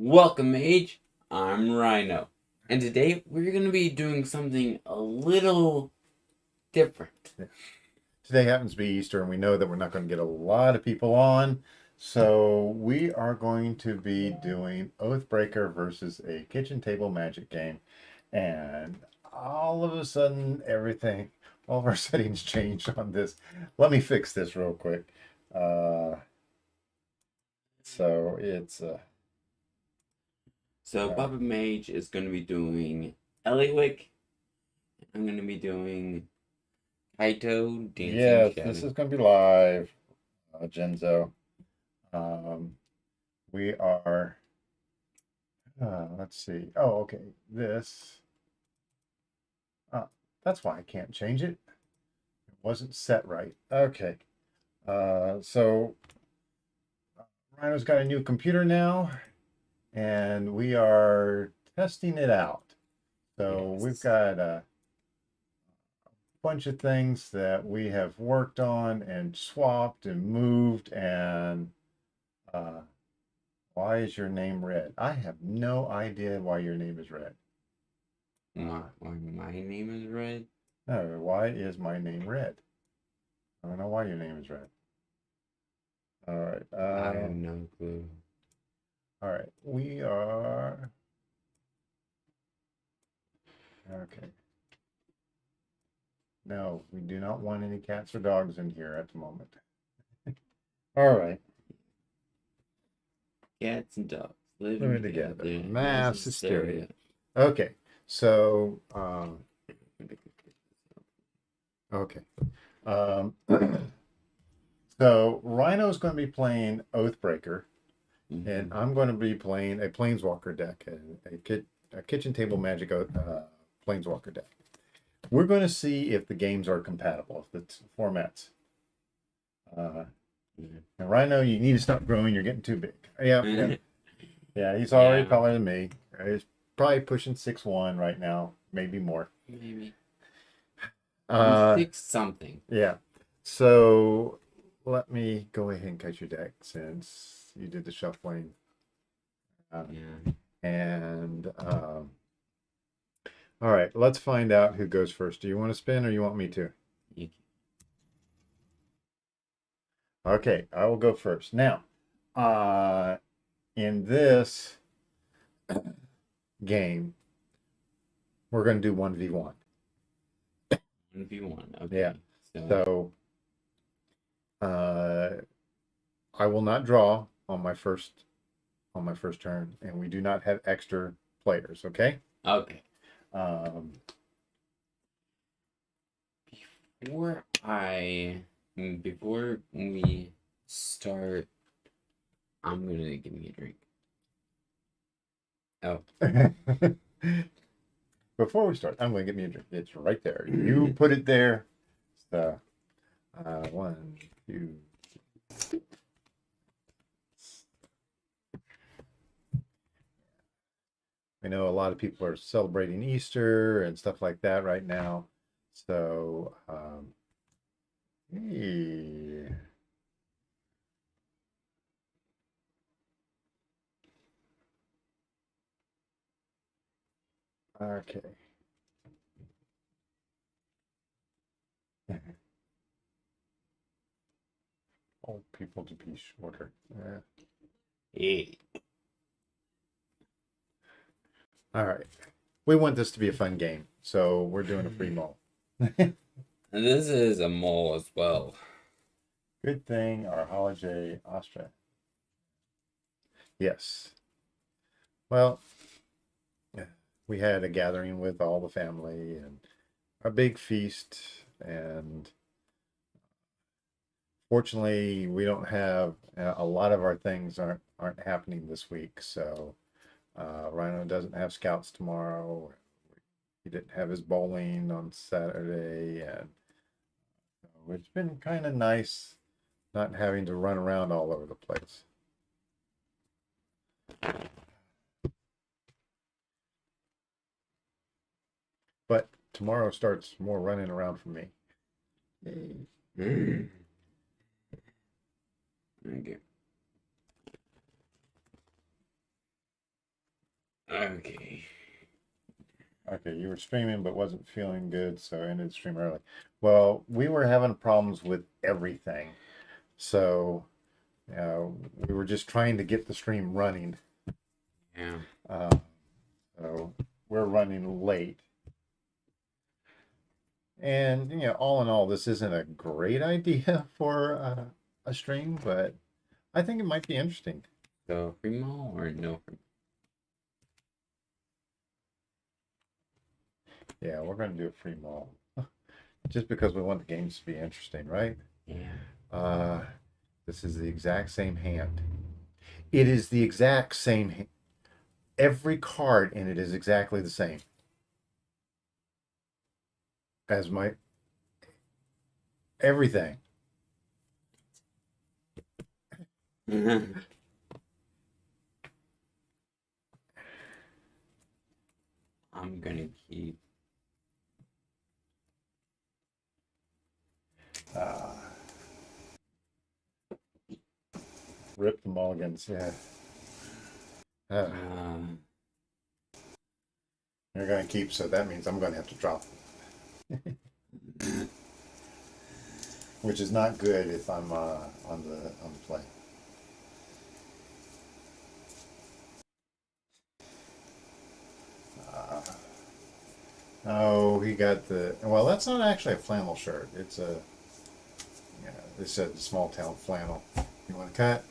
Welcome, Mage. I'm Rhino, and today we're going to be doing something a little different. Today happens to be Easter, and we know that we're not going to get a lot of people on. So we are going to be doing Oathbreaker versus a kitchen table magic game. And all of a sudden, all of our settings changed on this. Let me fix this real quick. So it's... So Baba Mage is going to be doing Eliwick. I'm going to be doing Kaito Dancing Yes, Shadow. this is going to be live, Genzo. We are... let's see. Oh, okay. That's why I can't change it. It wasn't set right. Okay. So Rhino's got a new computer now, and we are testing it out. So Yes. we've got a bunch of things that we have worked on and swapped and moved. And why is your name red? I have no idea why your name is red. Why my name is red? No, why is my name red? I don't know why your name is red. All right. I have no clue. All right. We are... Okay. No, we do not want any cats or dogs in here at the moment. All right. Cats and dogs Living together. Mass hysteria. Okay. So, okay. So Rhino's going to be playing Oathbreaker, and I'm going to be playing a Plainswalker deck, a kitchen table magic Plainswalker deck. We're going to see if the games are compatible, if the formats. And Rhino, you need to stop growing. You're getting too big. Yeah. Yeah, he's already taller than me. He's probably pushing 6'1" right now, maybe more. Maybe. 6 something. Yeah. So let me go ahead and cut your deck since you did the shuffling. And all right, let's find out who goes first. Do you want to spin or you want me to? Okay, I will go first. Now, in this game, we're going to do 1v1. 1v1, okay. Yeah. So I will not draw on my first turn, and we do not have extra players, okay? Okay. Before we start, I'm gonna give me a drink. Oh. Before we start, I'm going to get me a drink. It's right there. You put it there. So, 1, 2. I know a lot of people are celebrating Easter and stuff like that right now. So, hey. Okay. Old people to be shorter. Yeah. All right. We want this to be a fun game, so we're doing a free mull. And this is a mole as well. Good thing our holiday Astra. Yes. Well, we had a gathering with all the family and a big feast, and fortunately we don't have a lot of our things aren't happening this week. So Rhino doesn't have scouts tomorrow. He didn't have his bowling on Saturday, and it's been kind of nice not having to run around all over the place. But tomorrow starts more running around for me. Okay. Okay. Okay, you were streaming but wasn't feeling good, so I ended the stream early. Well, we were having problems with everything. So, we were just trying to get the stream running. Yeah. So we're running late. And, all in all, this isn't a great idea for a stream, but I think it might be interesting. So free mall or no free? Yeah, we're going to do a free mall. Just because we want the games to be interesting, right? Yeah. This is the exact same hand. It is the exact same. Every card in it is exactly the same as my everything. I'm gonna keep. Rip the mulligans, yeah. Uh, You're going to keep, so that means I'm going to have to drop. Which is not good if I'm on the play. Oh, he got well, that's not actually a flannel shirt. It's a, they said small town flannel. You want to cut?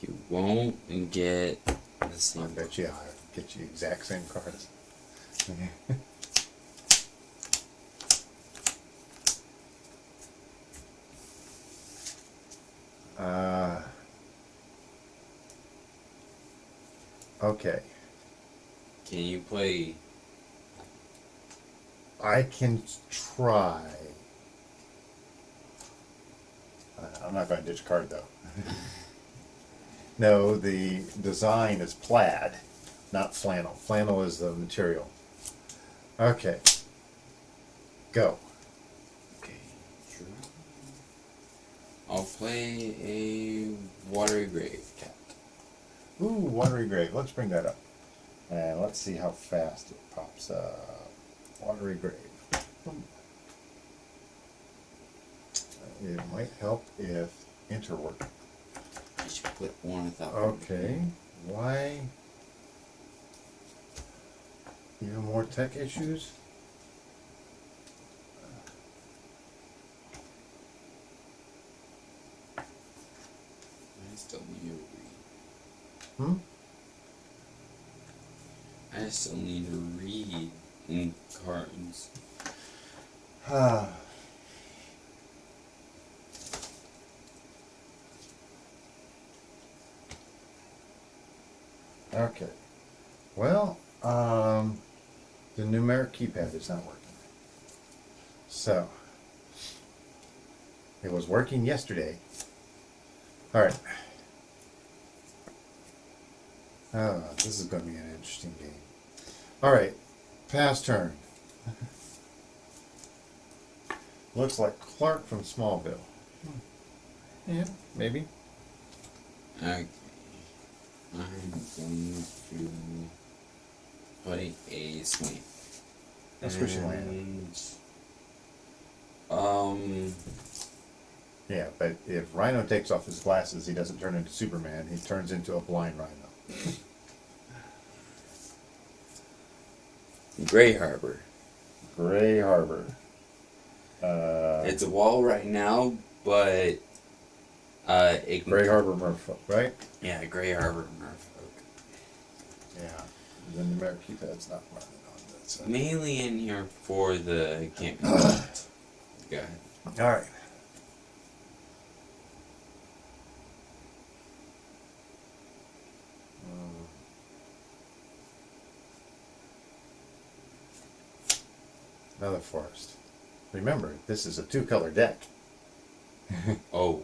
You won't get the same. I bet you I'll get you exact same cards. Okay. Can you play? I can try. I'm not going to ditch a card though. No, the design is plaid, not flannel. Flannel is the material. Okay. Go. Okay, sure. I'll play a watery grave cat. Ooh, watery grave. Let's bring that up. And let's see how fast it pops up. Watery grave. Boom. It might help if enter worked. I should put one without. Okay. Why? Even more tech issues? I still need to read. Hmm? I still need to read in cards. Okay. Well, the numeric keypad is not working. So, it was working yesterday. All right. This is going to be an interesting game. All right. Pass turn. Looks like Clark from Smallville. Yeah, maybe. Okay. I'm going to play a swing. That's where she landed. Yeah, but if Rhino takes off his glasses, he doesn't turn into Superman. He turns into a blind Rhino. Gray Harbor. Gray Harbor. It's a wall right now, but it can Gray Harbor Merfolk, right? Yeah, Gray Harbor Merfolk. Yeah. The numeric keypad's not running on that side. Mainly in here for the camping. Go ahead. All right. Another forest. Remember, this is a two-color deck. Oh.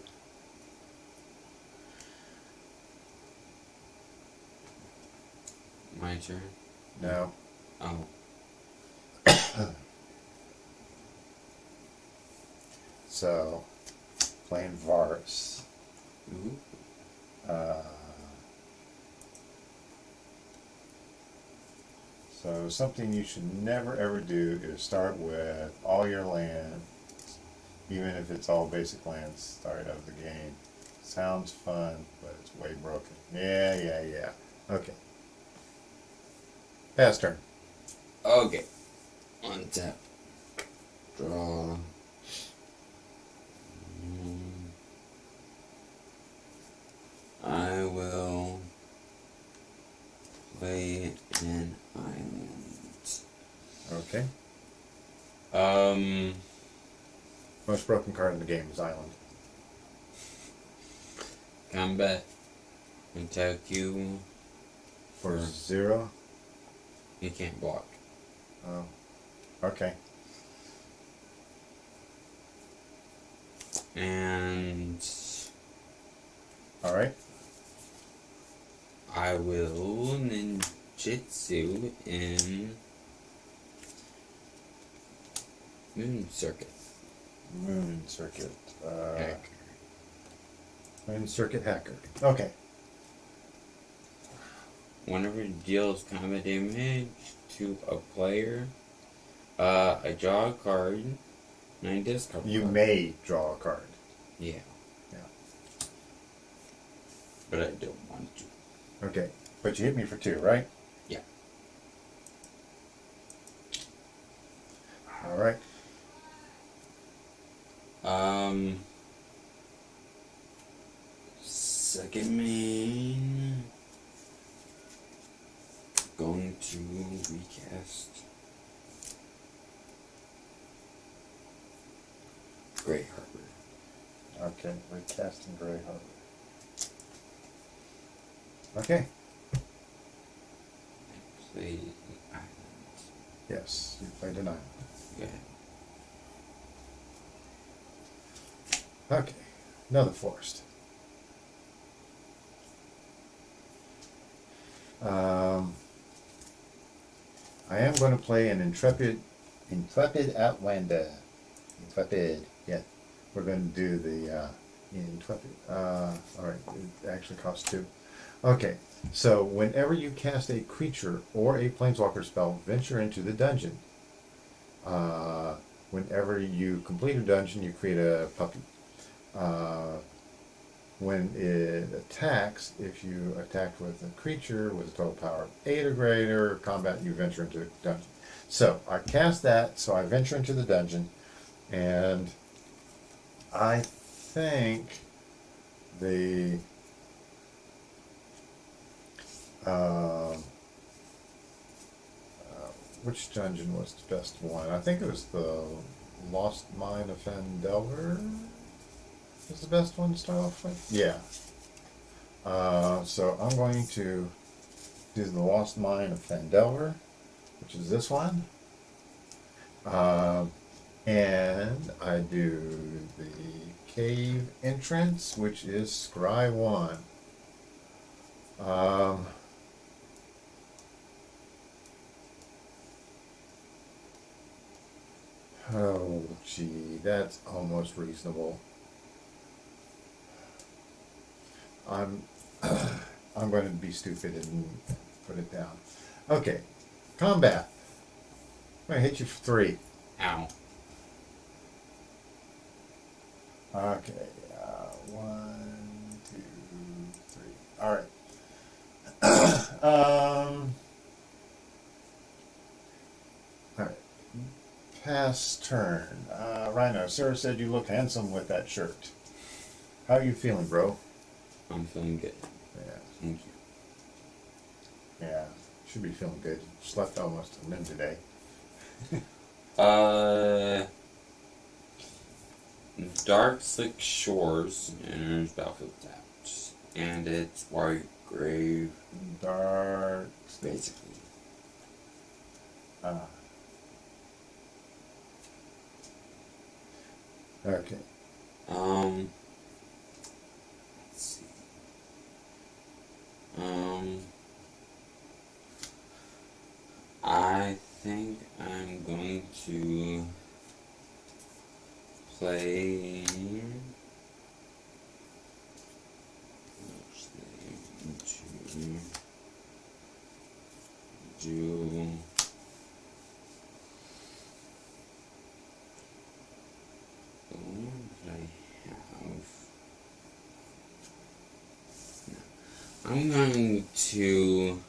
My turn? No. Oh. So, playing Varus. Ooh. So something you should never ever do is start with all your land, even if it's all basic lands, start of the game. Sounds fun, but it's way broken. Yeah. Okay. Pass turn. Okay. Untap. Draw. I will play an island. Okay. Um, Most broken card in the game is Island. Combat. Attack you. For 0? You can't block. Oh. Okay. And Alright. I will ninjutsu in Moon Circuit. Moon Circuit. Hacker. Moon Circuit Hacker. Okay. Whenever it deals combat damage to a player, I draw a card, and I discard a You card. may draw a card. Yeah. Yeah. But I don't want to. Okay. But you hit me for 2, right? Yeah. Alright. Second main. Going to recast Grey Harbor. Okay. Recasting Grey Harbor. Okay. Play the island. Yes. You played an island. Yeah. Okay. Another forest. I am going to play an Intrepid Outlander. Intrepid, yeah. We're going to do the Intrepid. Alright, it actually costs 2. Okay, so whenever you cast a creature or a Plainswalker spell, venture into the dungeon. Whenever you complete a dungeon, you create a puppy. When it attacks, if you attack with a creature with a total power of 8 or greater, combat, you venture into the dungeon. So I cast that, so I venture into the dungeon, and I think the which dungeon was the best one? I think it was the Lost Mine of Fendelver. Is the best one to start off with? Yeah. So I'm going to do the Lost Mine of Fendelver, which is this one. And I do the Cave Entrance, which is Scry 1. Oh, gee, that's almost reasonable. I'm going to be stupid and put it down. Okay, combat. I'm going to hit you for 3. Ow. Okay, 1, 2, 3. All right. All right. Pass turn. Rhino, Sarah said you look handsome with that shirt. How are you feeling, bro? I'm feeling good. Yeah. Thank you. Yeah. Should be feeling good. Slept almost a minute today. Dark Slick Shores enters battlefield tapped. And it's White Grave, Dark. basically. Okay. Let's see. I think I'm going to play. Do I'm going to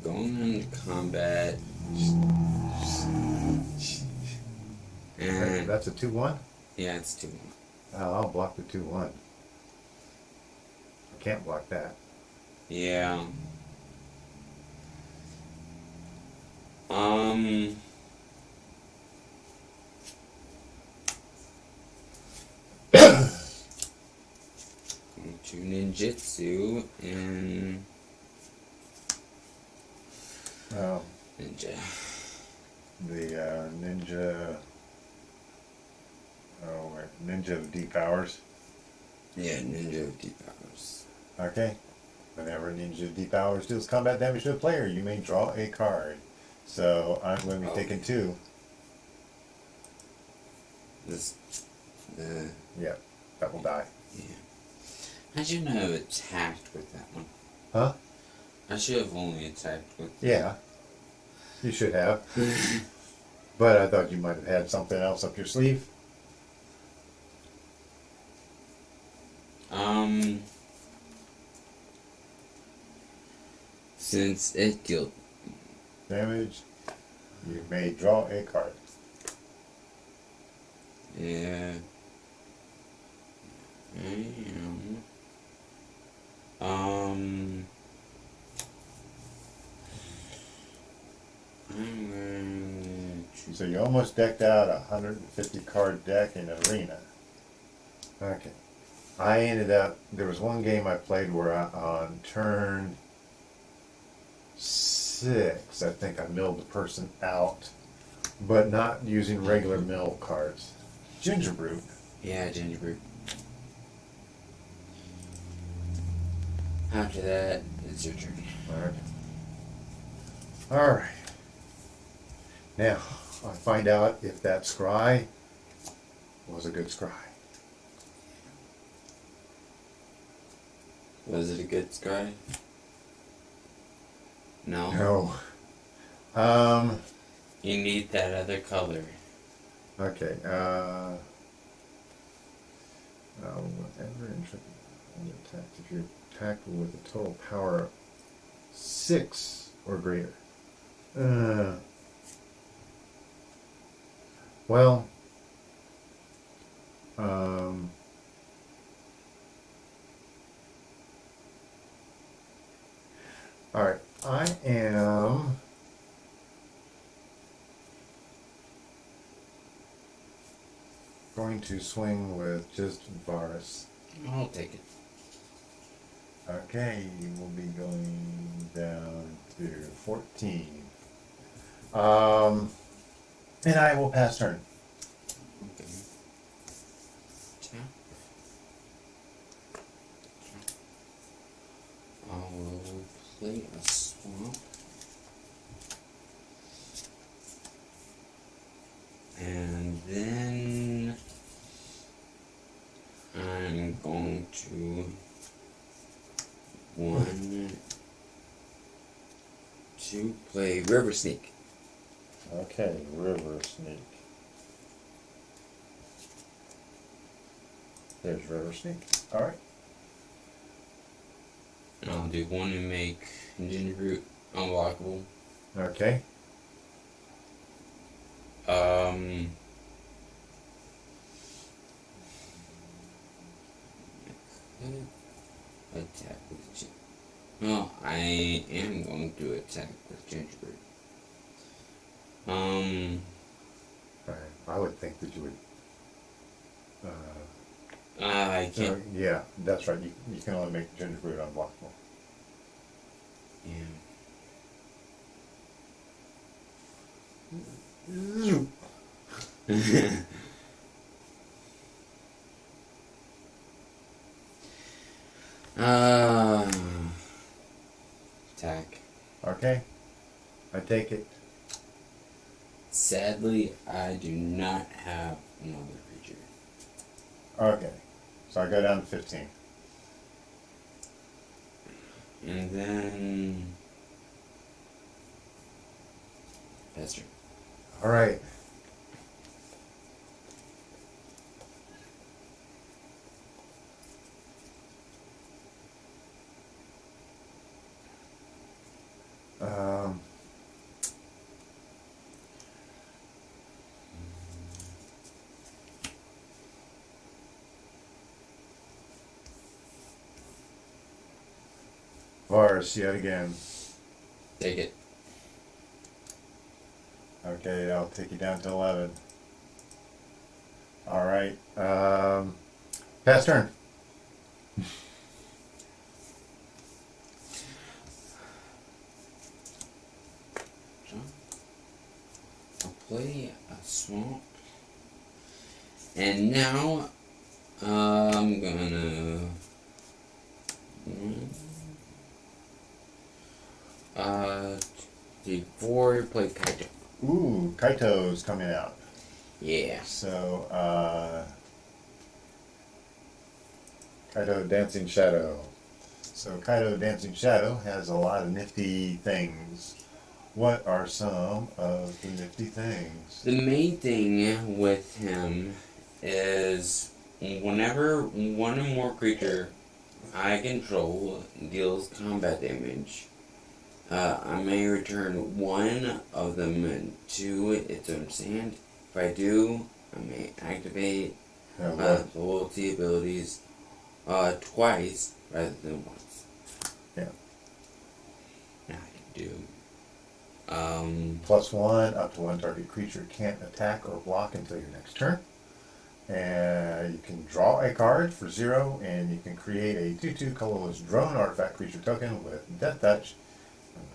go into combat. And That's a 2/1? yeah, it's 2-1. Oh, I'll block the 2/1. I can't block that. Yeah. Um. Going to ninjutsu and Oh, ninja. the ninja. Oh, wait. Ninja of Deep Hours. Yeah, ninja of deep powers. Okay. Whenever Ninja of Deep Hours deals combat damage to a player, you may draw a card. So I'm going to be taking 2. This. Yeah, that will die. Yeah. I shouldn't have attacked with that one. Huh? I should have only attacked with. Yeah, you should have. But I thought you might have had something else up your sleeve. Since it dealt Damage, you may draw a card. yeah. I am. I'm going to. So you almost decked out a 150 card deck in Arena. Okay. I ended up, there was one game I played where on turn 6, I think I milled the person out, but not using regular mill cards. Gingerbrute. Yeah, gingerbread. After that, it's your turn. Alright. Alright. Now, I'll find out if that scry was a good scry. Was it a good scry? No. No. You need that other color. Okay. Whatever attacked. If you're attacked with a total power of 6 or greater. Well. All right. I am. Going to swing with just Varus. I'll take it. Okay, we'll be going down to 14. And I will pass turn. Okay. Tap. I'll play a swamp. And then I'm going to play River Sneak. Okay, River Sneak. There's River Sneak. All right. And I'll do 1 to make Gingerbrute unblockable. Okay. Attack with well, I am going to attack with Gingerbread. All right. I would think that you would. I can't. Yeah, that's right. You can only make Gingerbrute unblockable. Yeah. Attack. Okay. I take it. Sadly, I do not have another creature. Okay. So I go down to 15. And then Pester. All right. Varus yet again. Take it. Okay, I'll take you down to 11. All right. Pass turn. I'll play a swamp. And now I'm gonna before play Kaito. Ooh, Kaito's coming out. Yeah. So, Kaito Dancing Shadow. So, Kaito Dancing Shadow has a lot of nifty things. What are some of the nifty things? The main thing with him is whenever one or more creature I control deals combat damage, I may return one of them to its own stand. If I do, I may activate loyalty abilities twice rather than once. Yeah. Now I can do. +1, up to one target creature can't attack or block until your next turn. And you can draw a card for 0, and you can create a 2/2 colorless drone artifact creature token with Death Touch.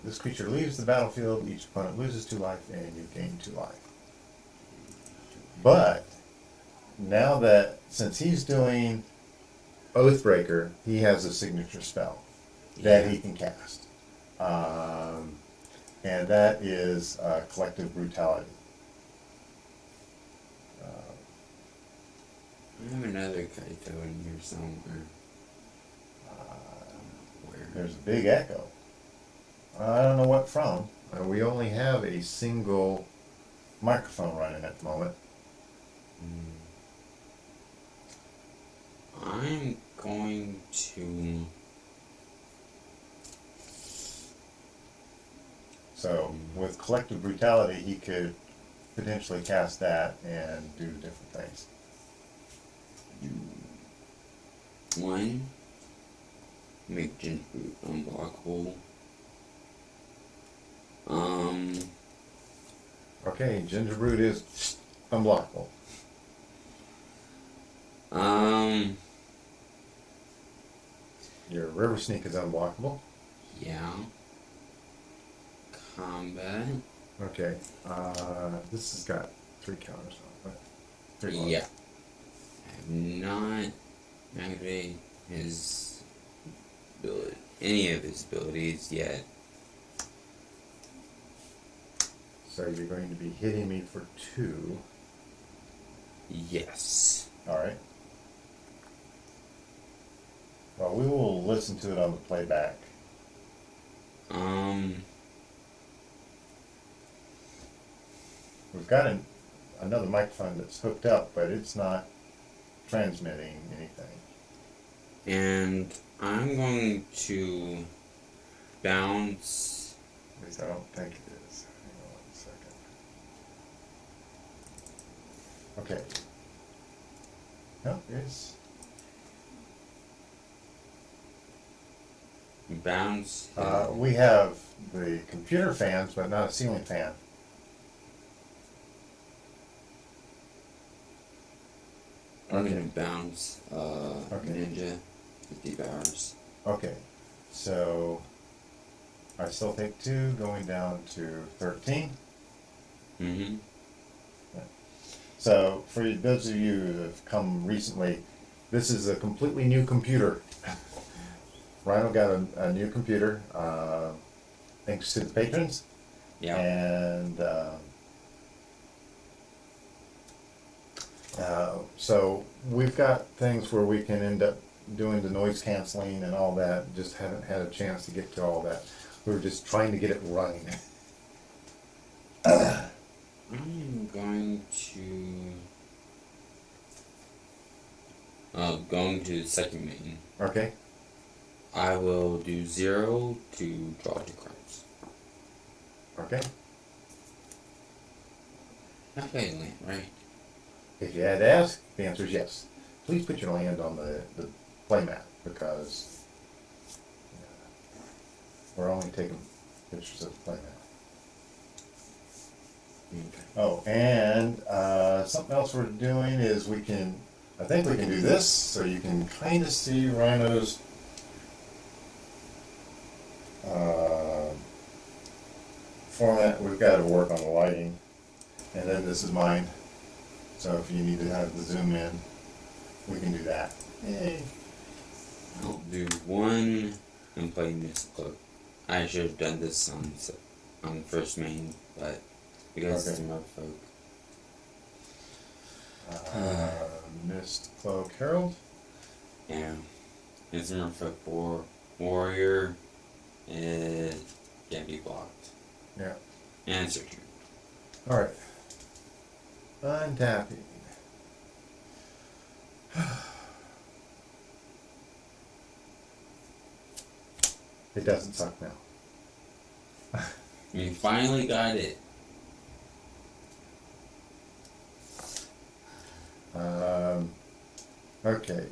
This creature leaves the battlefield, each opponent loses 2 life, and you gain 2 life. But, now that, since he's doing Oathbreaker, he has a signature spell that he can cast. And that is Collective Brutality. I have another Kaito in here somewhere. Where? There's a big echo. I don't know what from. We only have a single microphone running at the moment. I'm going to. So with Collective Brutality, he could potentially cast that and do different things. One, make Gingerroot unblockable. Okay, Gingerroot is unblockable. Your River Sneak is unblockable. Yeah. Combat. Okay, this has got 3 counters on it. 3 ones. Yeah. I have not activated his ability, any of his abilities yet. So you're going to be hitting me for 2. Yes. Alright. Well, we will listen to it on the playback. We've got another microphone that's hooked up, but it's not transmitting anything. And I'm going to bounce. At least I don't think it is. Hang on 1 second. Okay. No, it's... Bounce. we have the computer fans, but not a ceiling fan. I'm gonna bounce Okay. Ninja 50 hours. Okay, so I still take 2, going down to 13. Mm-hmm. So for those of you that have come recently, this is a completely new computer. Rhino got a new computer, thanks to the patrons. Yeah. And so we've got things where we can end up doing the noise canceling and all that. Just haven't had a chance to get to all that. We were just trying to get it running. I'm going to the second main. Okay. I will do 0 to draw 2 cards. Okay. Not playing land, right? If you had to ask, the answer is yes. Please put your land on the play mat, because We're only taking pictures of the playmat. Okay. Oh, and something else we're doing is I think we can do this, so you can kind of see Rhino's format. We've got to work on the lighting. And then this is mine. So if you need to have the zoom in, we can do that. Yay. I'll do one and play Mist Cloak. I should have done this on first main, but because it's Merfolk. Mist Cloak Herald. Yeah. It's Merfolk Warrior. It can't be blocked. Yeah. And it's your turn. Alright. Untapping. It doesn't suck now. We finally got it. Okay.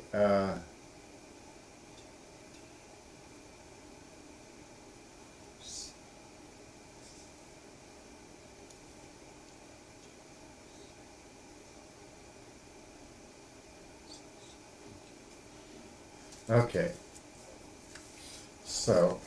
Okay. So,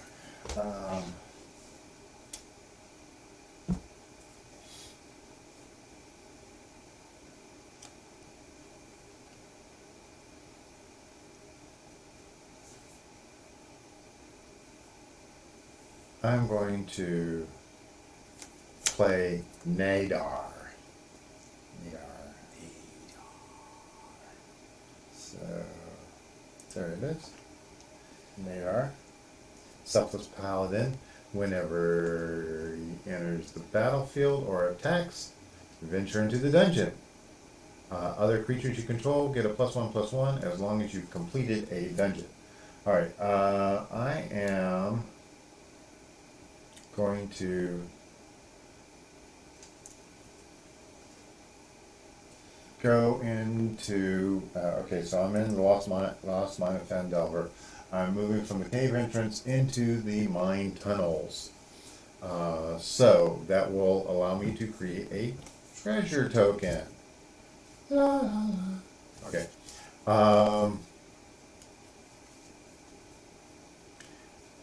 I'm going to play Nadar. So, there it is. Nadar. Selfless Paladin. Whenever he enters the battlefield or attacks, venture into the dungeon. Other creatures you control get a +1/+1 as long as you've completed a dungeon. Alright, I am going to go into, okay, so I'm in the Lost Mine of Fandelver. I'm moving from the cave entrance into the mine tunnels. So that will allow me to create a treasure token. Okay.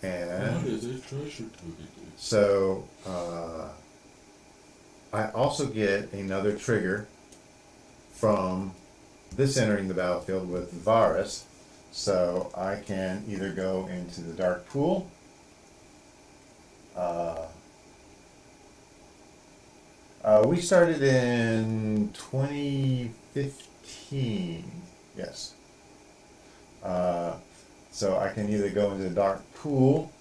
And What is a treasure token? so I also get another trigger from this entering the battlefield with Varus. So I can either go into the dark pool, we started in 2015, yes. So I can either go into the dark pool,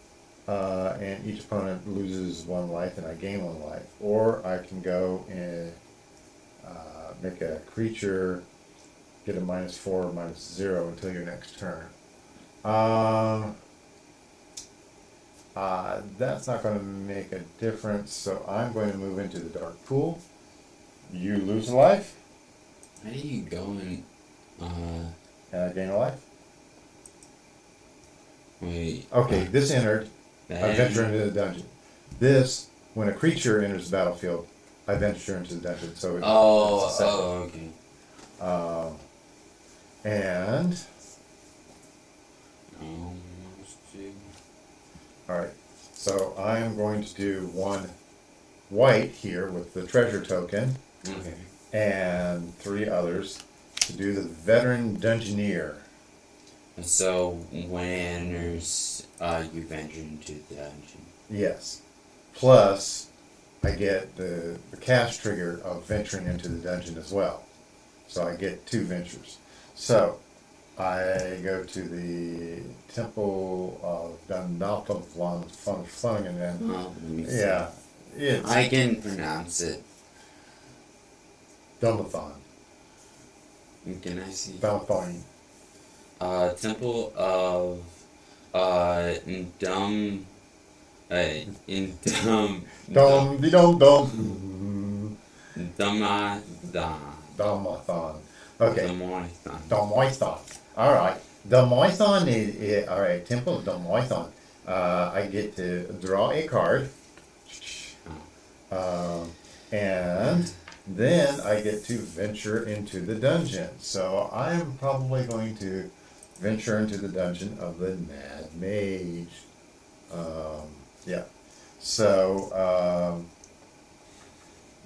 and each opponent loses 1 life and I gain 1 life, or I can go and make a creature get a -4 or -0 until your next turn. That's not going to make a difference, so I'm going to move into the dark pool. You lose a life. How do you go in? And I gain a life. Wait. Okay, this entered. I venture into the dungeon. This, when a creature enters the battlefield, I venture into the dungeon. So it's okay. And all right, so I am going to do 1 white here with the treasure token, Okay. and 3 others to do the veteran dungeoneer. So when it enters, you venture into the dungeon. Yes. Plus, I get the cast trigger of venturing into the dungeon as well. So I get 2 ventures. So I go to the Temple of Dundalflung, and then Let me see. yeah, it's I can pronounce it. Dumblethon. Can I see? Dumblethon. Temple of Dum in Dum Dum dum. Dumathon. Dumathon. Okay. Dumathon. Dumathon. All right. Dumathon is all right. Temple of Dumathon. I get to draw a card. And then I get to venture into the dungeon. So I'm probably going to venture into the dungeon of the Mad Mage. Yeah. So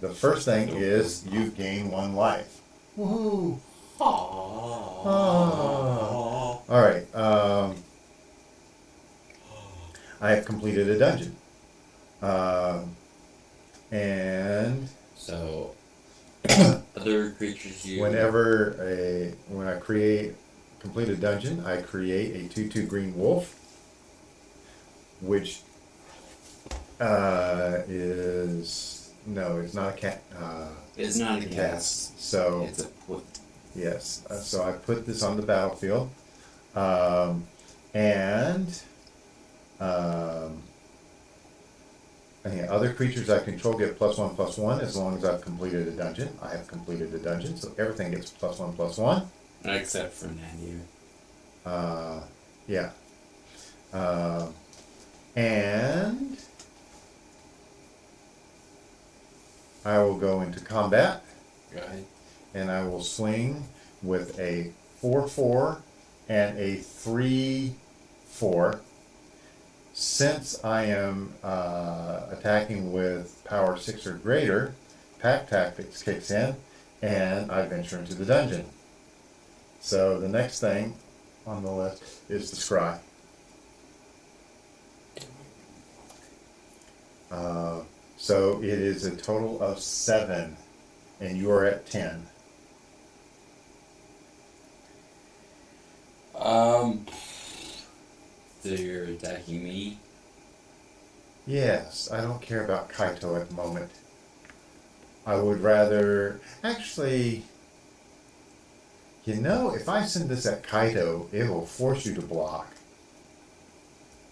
the first thing is you gain 1 life. Woohoo! All right. I have completed a dungeon. And So, other creatures you... when I complete a dungeon, I create a 2/2 green wolf, which it's not a cat. It's not a cast. So it's a put. yes, so I put this on the battlefield, and other creatures I control get +1/+1 as long as I've completed a dungeon. I have completed a dungeon, so everything gets +1/+1. Except for Nadir. Yeah. And I will go into combat. Right. And I will swing with a 4/4 and a 3/4. Since I am attacking with power 6 or greater, Pack Tactics kicks in, and I venture into the dungeon. So the next thing on the list is the Scry. So it is a total of 7, and you are at 10. So you're attacking me? Yes, I don't care about Kaito at the moment. I would rather... Actually, if I send this at Kaito, it will force you to block.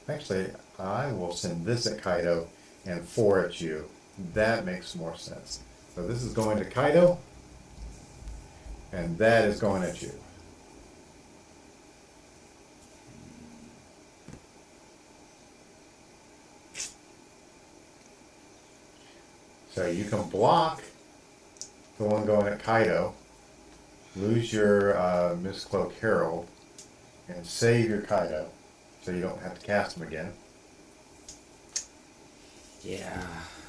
Actually, I will send this at Kaito and 4 at you. That makes more sense. So this is going to Kaito, and that is going at you. So you can block the one going at Kaito, lose your Mistcloak Herald, and save your Kaito, so you don't have to cast him again. Yeah,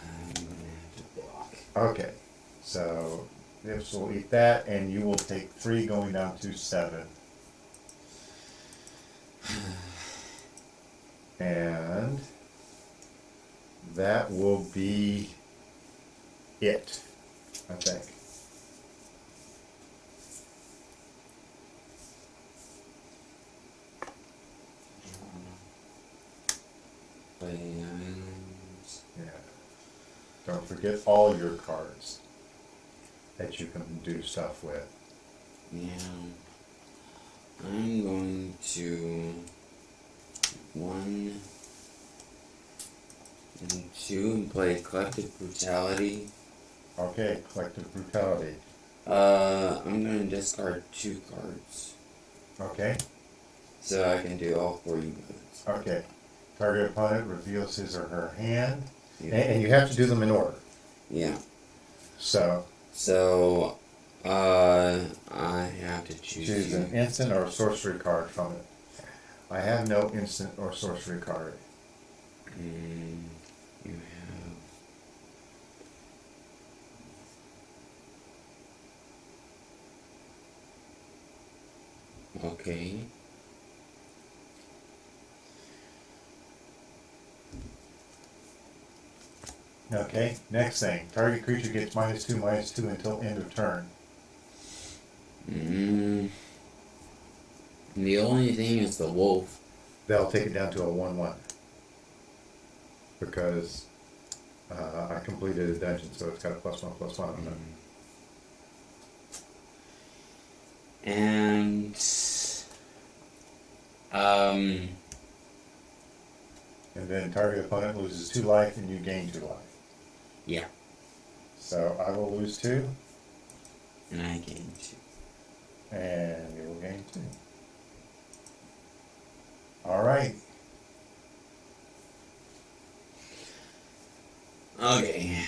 I'm gonna have to block. Okay, so this will eat that, and you will take 3 going down to 7. And that will be it, I think. Plans. Yeah. Don't forget all your cards that you can do stuff with. Yeah. I'm going to 1 and 2 and play Collective Brutality. Okay, Collective Brutality. I'm gonna discard 2 cards. Okay. So I can do all 4 units. Okay. Target opponent reveals his or her hand. Yeah. And you have to do them in order. Yeah. So I have to choose an instant or sorcery card from it. I have no instant or sorcery card. You have... Okay. Okay, next thing. Target creature gets -2/-2 until end of turn. The only thing is the wolf. That'll take it down to a 1/1. Because I completed a dungeon, so it's got a +1/+1 on it. And and then target opponent loses 2 life and you gain 2 life. yeah. So I will lose 2. And I gain 2. And you will gain 2. Alright. Okay.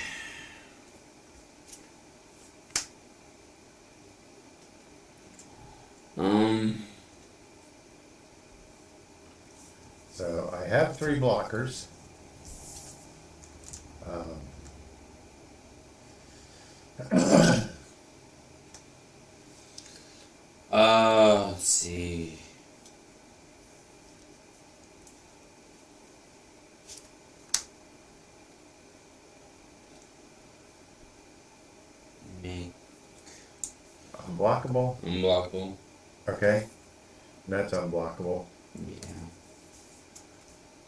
So I have 3 blockers. Let's see. Make Unblockable. unblockable. Okay. That's unblockable. Yeah.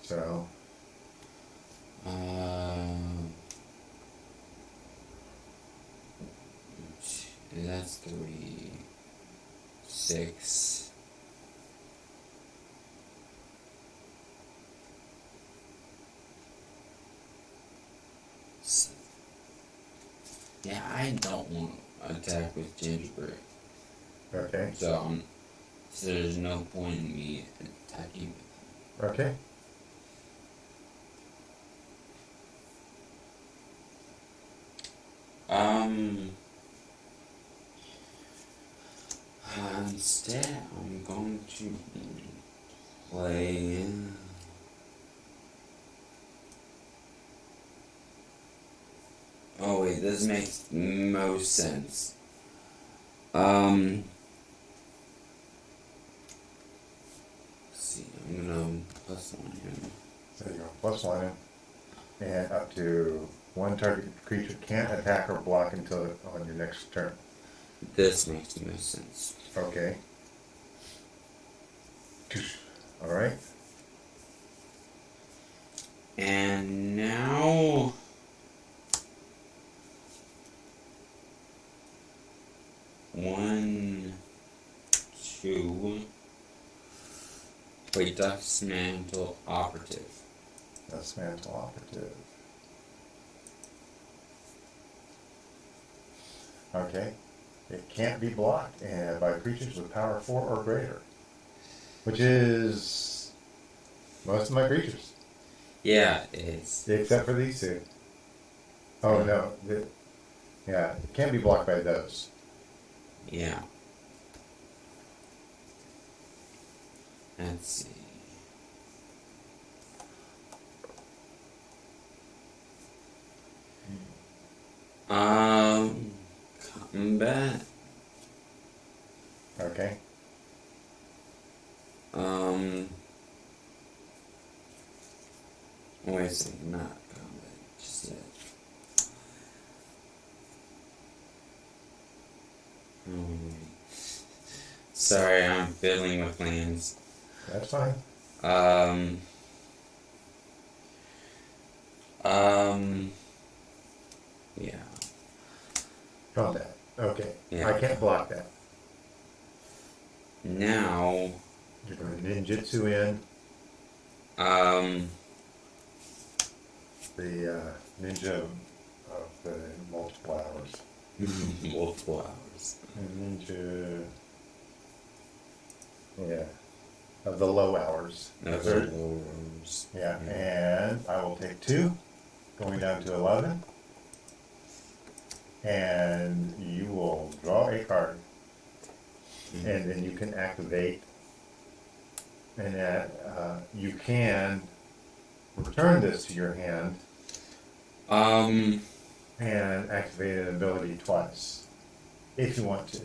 So that's 3, 6. Yeah, I don't want to attack with gingerbread. okay. So there's no point in me attacking with Okay. Instead, I'm going to play. Oh wait, this makes most sense. Let's see, I'm gonna plus 1 him. So you go +1 him. And up to 1 target creature can't attack or block until on your next turn. This makes no sense. Okay. Alright. And now. One, 2. Wait, Dismantle Operative. Dismantle Operative. Okay. It can't be blocked by creatures with power 4 or greater. Which is most of my creatures. Yeah, it is. Except for these 2. Oh no. Yeah, it can't be blocked by those. Yeah. Let's see. Combat. Okay. Wait a second, not combat, just it. Sorry, I'm fiddling with plans. That's fine. Yeah. Combat. Okay. Yeah. I can't block that. Now. You're going to ninjutsu in. The ninja of the multiple hours. Multiple hours. Ninja. Yeah. Of the low hours. Of the low hours. Yeah. And I will take 2, going down to 11. And you will draw a card. And then you can activate. And you can return this to your hand. And activate an ability twice. If you want to.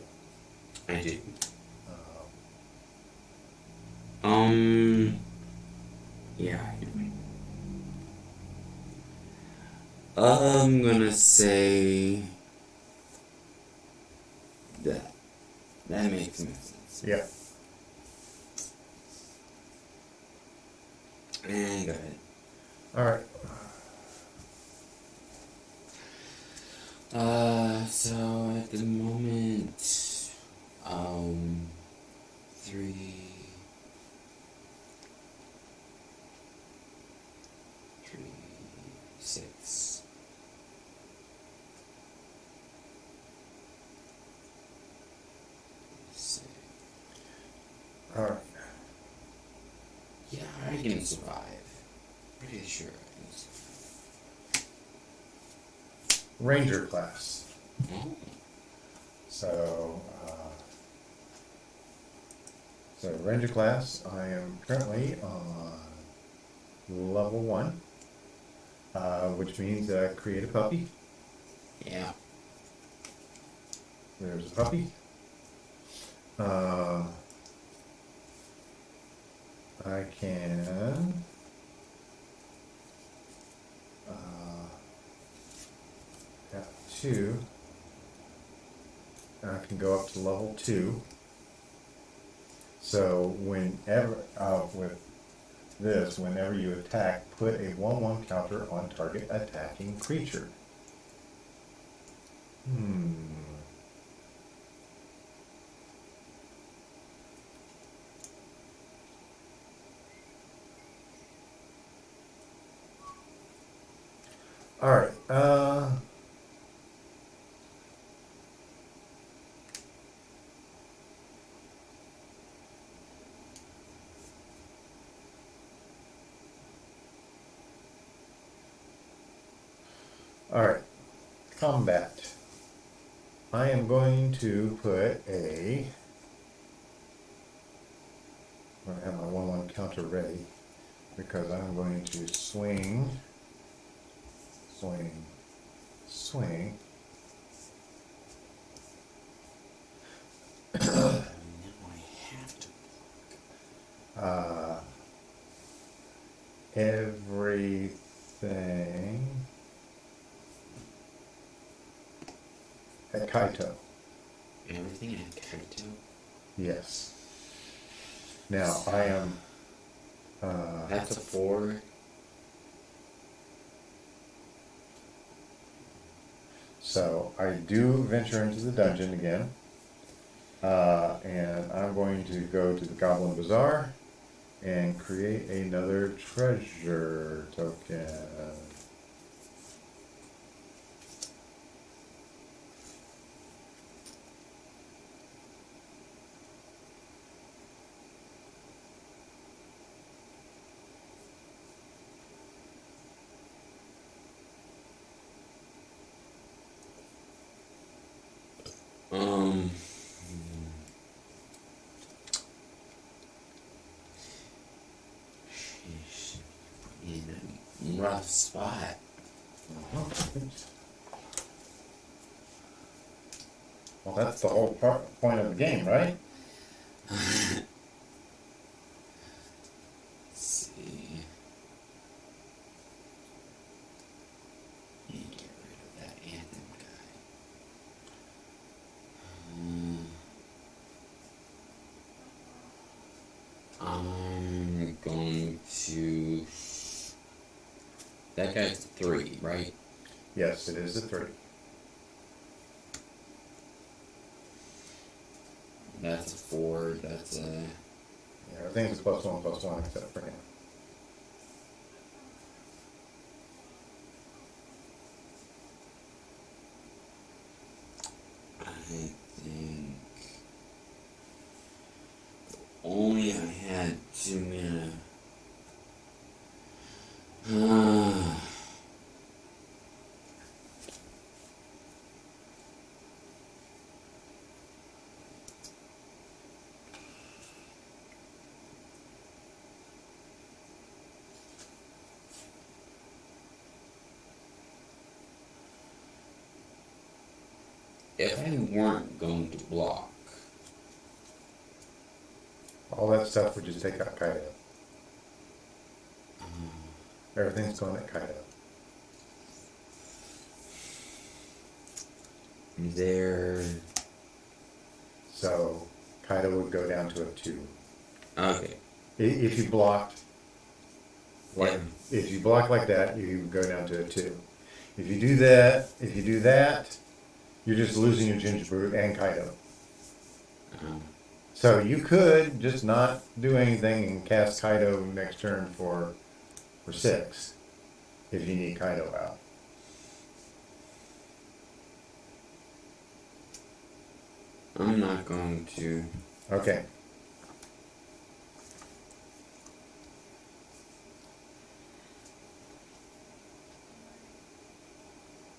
I do. Yeah, I do. I'm gonna say that. That makes no sense. Yeah. And go ahead. Alright. So at the moment, 3, 6. Alright. Yeah, I can survive. Pretty sure I can survive. Ranger class. Oh. So, so Ranger class, I am currently on level 1, which means that I create a puppy. Yeah. There's a puppy. I can have 2. I can go up to level 2. So whenever with this, whenever you attack, put a 1/1 counter on target attacking creature. All right. All right. Combat. I am going to put a. I'm going to have my 1/1 counter ready because I'm going to swing. Now I have to. Everything at Kaito. Everything at Kaito? Yes. Now I am. That's a 4. So I do venture into the dungeon again. And I'm going to go to the Goblin Bazaar and create another treasure token. Sheesh. In a rough spot. Well, that's the whole point of the game, right? Let's see. Need to get rid of that Anthem guy. I'm going to. That guy's a 3, right? Yes, it is a 3. That's a 4. That's a. Yeah, everything's +1/+1 except for him. I think. Only I had 2 mana. If I weren't going to block, All that stuff would just take out Kaito. Everything's going at Kaito. there. So Kaito would go down to a 2. Okay. If you blocked, like Yeah. if you block like that, you go down to a 2. If you do that, you're just losing your Ginger Brute and Kaito. So you could just not do anything and cast Kaito next turn for 6 if you need Kaito out. I'm not going to. Okay.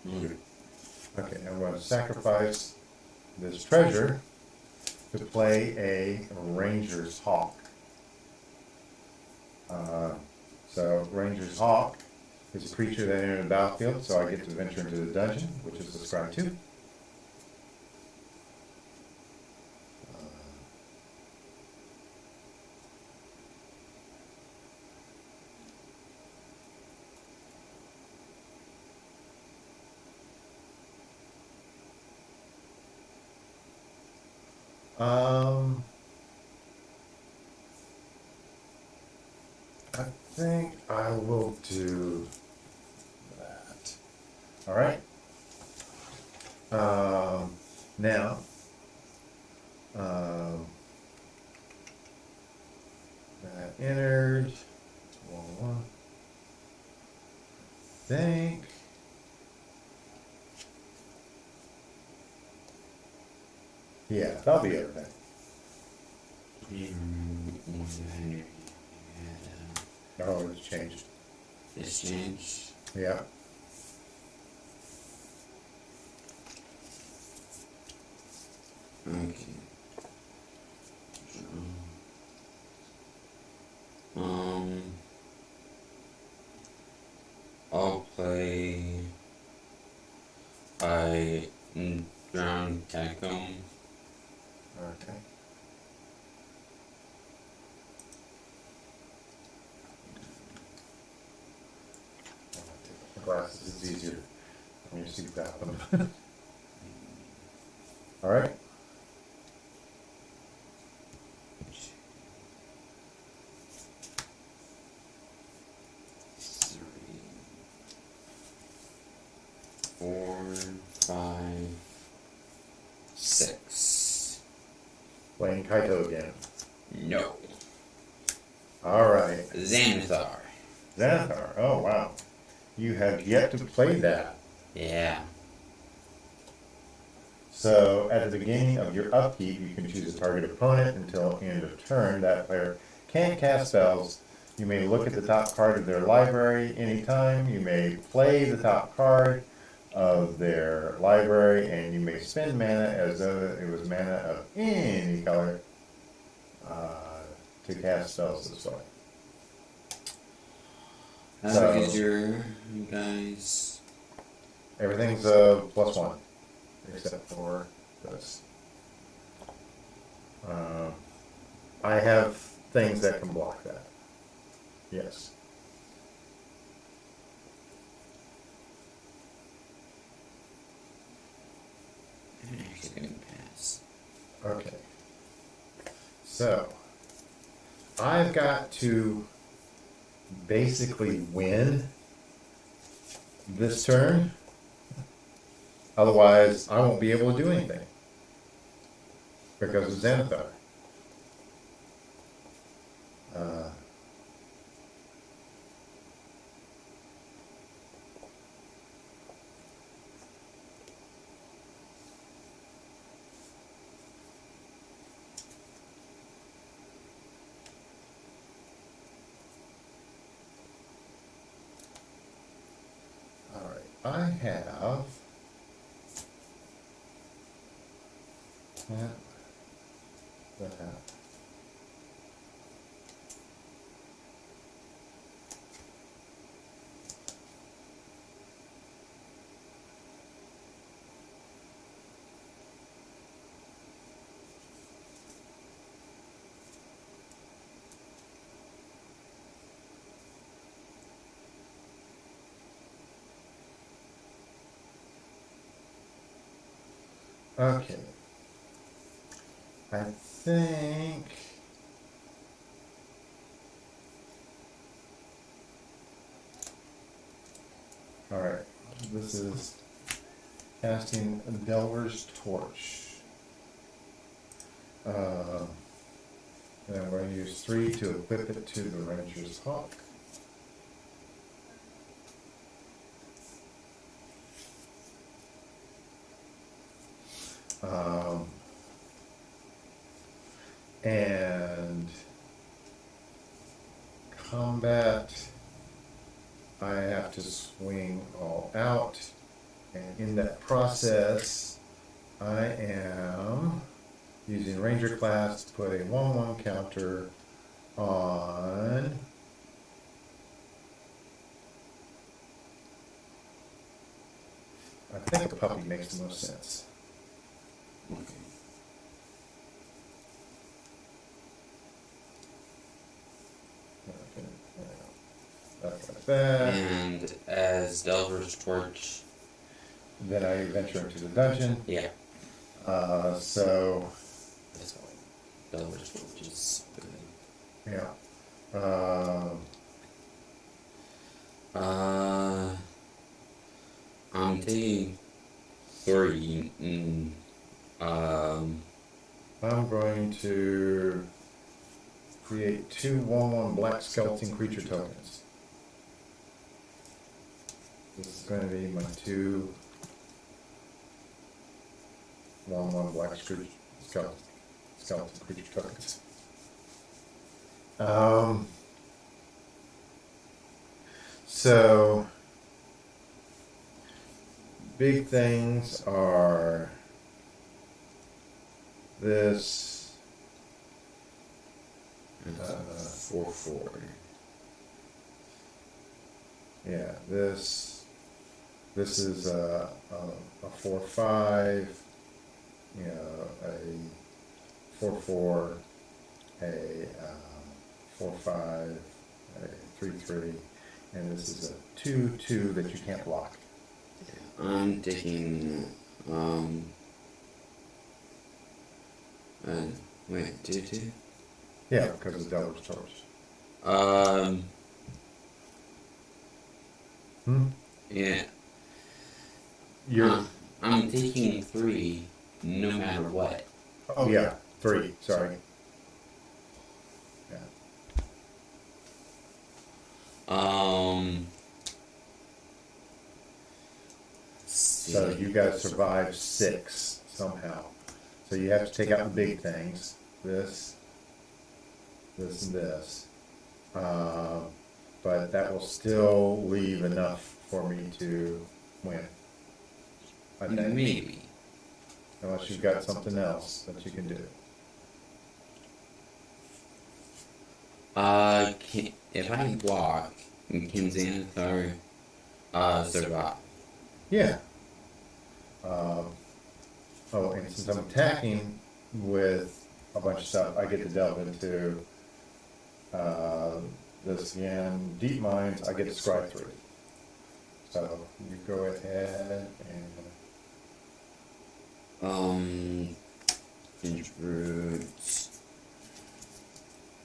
Okay. Okay, I'm going to sacrifice this treasure to play a Ranger's Hawk. So Ranger's Hawk is a creature that enters the battlefield, so I get to venture into the dungeon, which is a scry 2. I think I will do that. All right. Now, that entered. One. Think. Yeah, that'll be everything. Oh, it's changed. It's changed. Yeah. Okay. I'll play Drowned Catacomb. Okay. My glasses is easier when you see without them. All right. Four, 5, 6. Playing Kaito again. No. All right. Xanathar. Xanathar. Oh, wow. You have yet to play that. Yeah. So, at the beginning of your upkeep, you can choose a target opponent until end of turn. That player can cast spells. You may look at the top card of their library anytime. You may play the top card of their library, and you may spend mana as though it was mana of any color to cast spells this way. How is your guys? Everything's a +1, except for this. I have things that can block that. Yes. Actually gonna pass. Okay. So, I've got to basically win this turn. Otherwise, I won't be able to do anything because of Xanathar. I have that. Okay. I think all right. This is casting Delver's Torch. And I'm going to use 3 to equip it to the Ranger's Hawk. And combat, I have to swing all out. And in that process, I am using Ranger class to put a 1/1 counter on I think a puppy makes the most sense. Okay. That's like that. And as Delver's Torch. Then I venture into the dungeon. Yeah. So. That's why Delver's Torch is good. Yeah. I'm taking 3. I'm going to create 2 1/1 black skeleton creature tokens. This is going to be my 2 1/1 black skeleton creature tokens. So big things are this 4/4. Yeah, this is a 4/5, you know, a 4/4, a 4/5, a 3/3, and this is a 2/2 that you can't block. Yeah, I'm taking wait, 2/2? Yeah, because of Delver's Torch. Yeah. You're. I'm taking 3 no matter what. Oh yeah, 3. Sorry. Yeah. So you got to survive 6 somehow. So you have to take out the big things. This, and this. But that will still leave enough for me to win. I think. Maybe. Unless you've got something else that you can do. If I block, can Xanathar survive? Yeah. Oh, and since I'm attacking with a bunch of stuff, I get to delve into this again. Deep Mines, I get to scry 3. So you go ahead and Ginger Roots.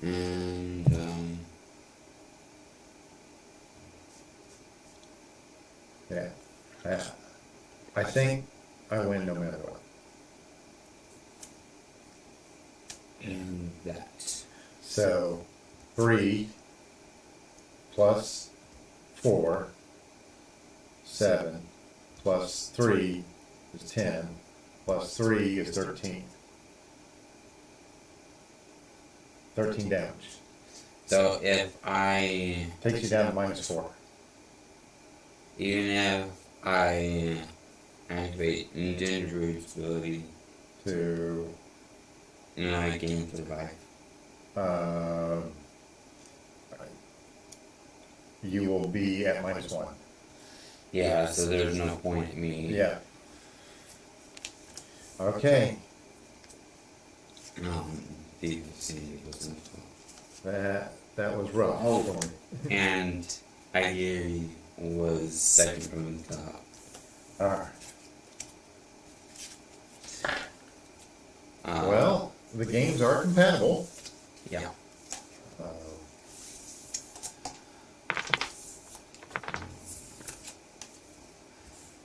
And yeah. I think I win no matter what. And that. So 3 plus 4, 7 plus 3 is 10, plus 3 is 13. 13 damage. So if I Takes you down to -4. even if I activate Ginger Root's ability, To and I gain survive. you will be at -1. Yeah, so there's no point in me. Yeah. Okay. The Sandy was in That was rough for me. And I was second from the top. Alright. Well, the games are compatible. Yeah.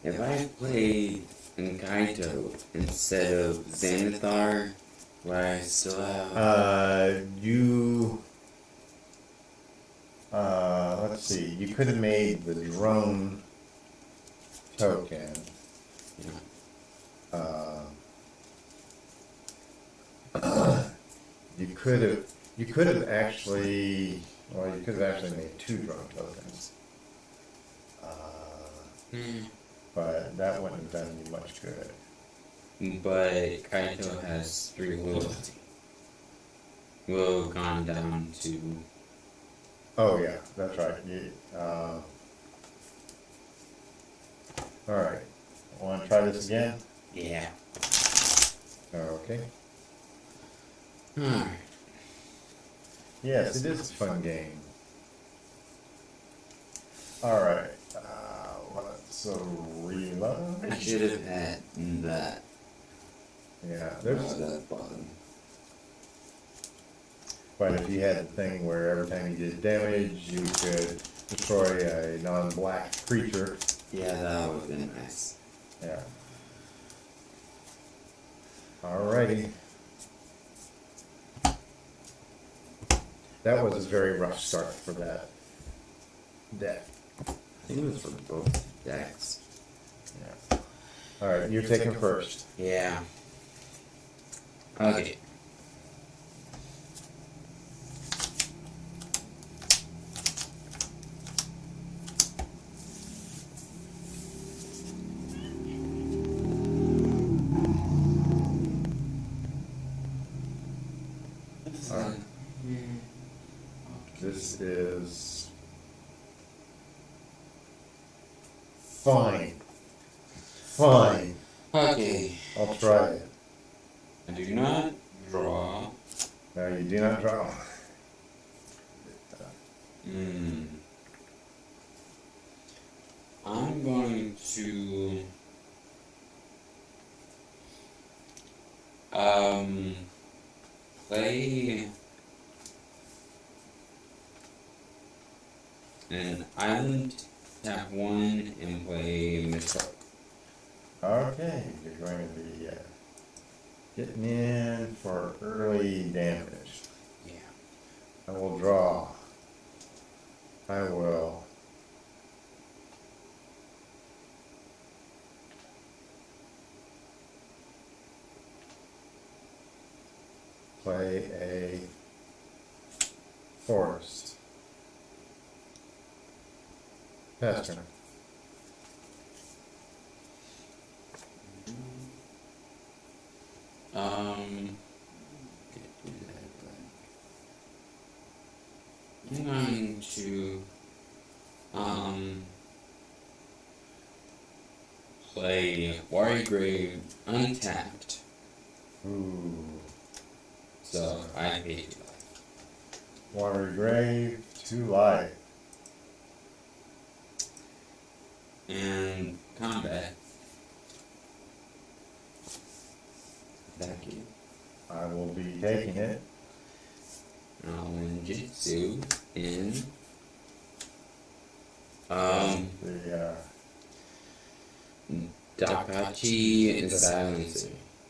If I played Kaito instead of Xanathar, would I still have? Let's see. You could have made the drone token. Yeah. You could have actually. Well, you could have actually made 2 drone tokens. but that wouldn't have done me much good. But Kaito has 3 loyalty. Will have gone down to. Oh yeah, that's right. All right. Want to try this again? Yeah. Okay. Alright. Yes, it is a fun game. All right. Let's reload. I should have had that. Yeah, there's. That button. But if you had the thing where every time you did damage, you could destroy a non-black creature. Yeah, that would have been nice. Yeah. Alrighty. That was a very rough start for that deck. I think it was for both decks. Yeah. Alright, you're taking first. Yeah. Okay. Alright. This is fine. Fine. Okay. I'll try it. I do not draw. No, you do not draw. I'm going to play an island, tap 1, and play Mistroke. Okay, you're going to be getting in for early damage. Yeah. I will draw. I will play a forest. Pass turn. I'm going to play Warrior Grave untapped. Ooh. So I pay 2 life. Water Grave, 2 life. And combat. Attack you. I will be taking it. I'll ninjutsu in The Dakachi and Silencer.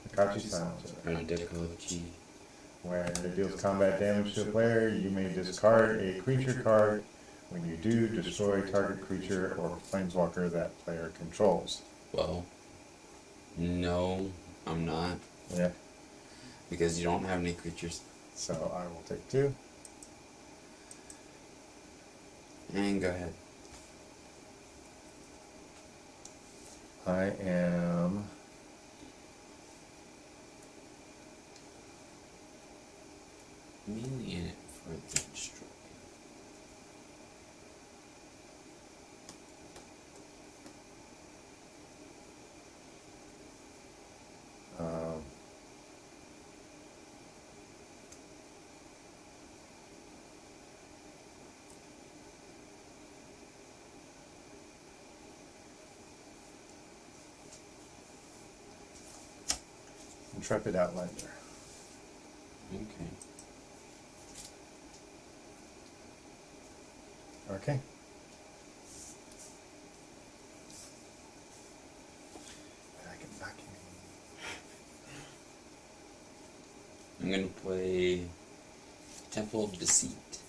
Akachi Silencer. Or Dakachi. When it deals combat damage to a player, you may discard a creature card. When you do, destroy target creature or planeswalker that player controls. Well, no, I'm not. Yeah. Because you don't have any creatures. So I will take 2. And go ahead. I am Mainly in it for the destroy. Intrepid Outlander. Okay. Okay. I'm gonna play Temple of Deceit.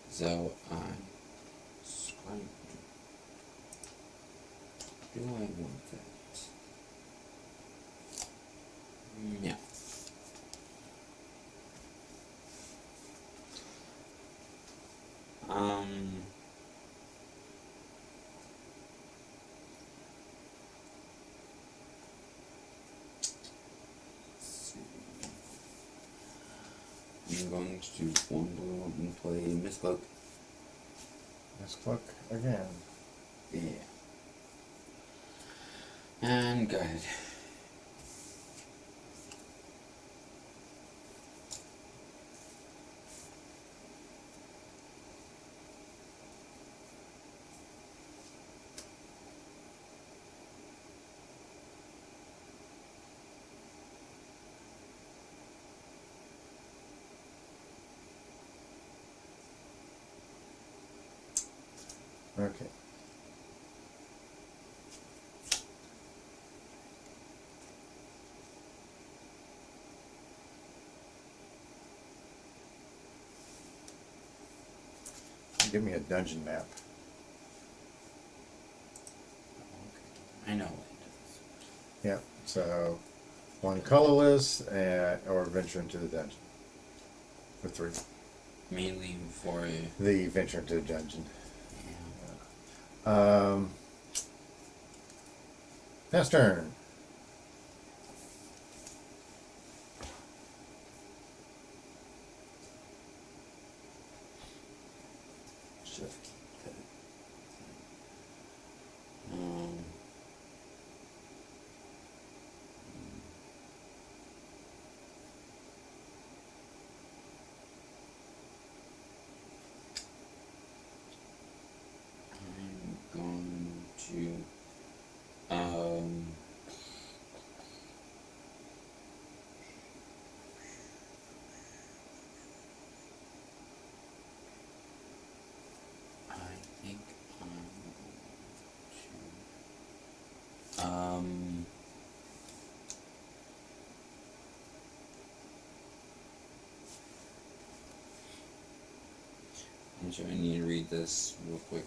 So I swipe. Do I want that? Yeah. I'm going to do one blue and play Mistcloak. Mistcloak again. Yeah. And guide. Okay. Give me a dungeon map. I know what it does. Yeah. So, one colorless or venture into the dungeon. For 3. Mainly for The venture into the dungeon. yeah. Next turn. Just keep that. I'm going to I think I'm going to I'm sure I need to read this real quick.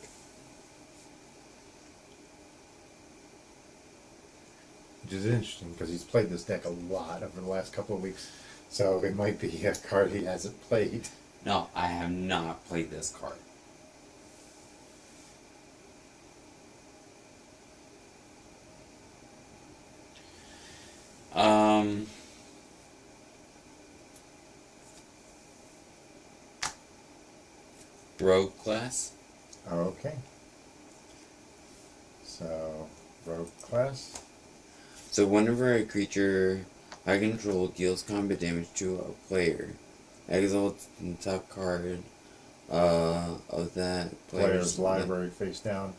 Which is interesting because he's played this deck a lot over the last couple of weeks. So it might be a card he hasn't played. No, I have not played this card. Rogue class. Okay. So, rogue class. So whenever a creature I control deals combat damage to a player, exile the top card of that Player's library face down.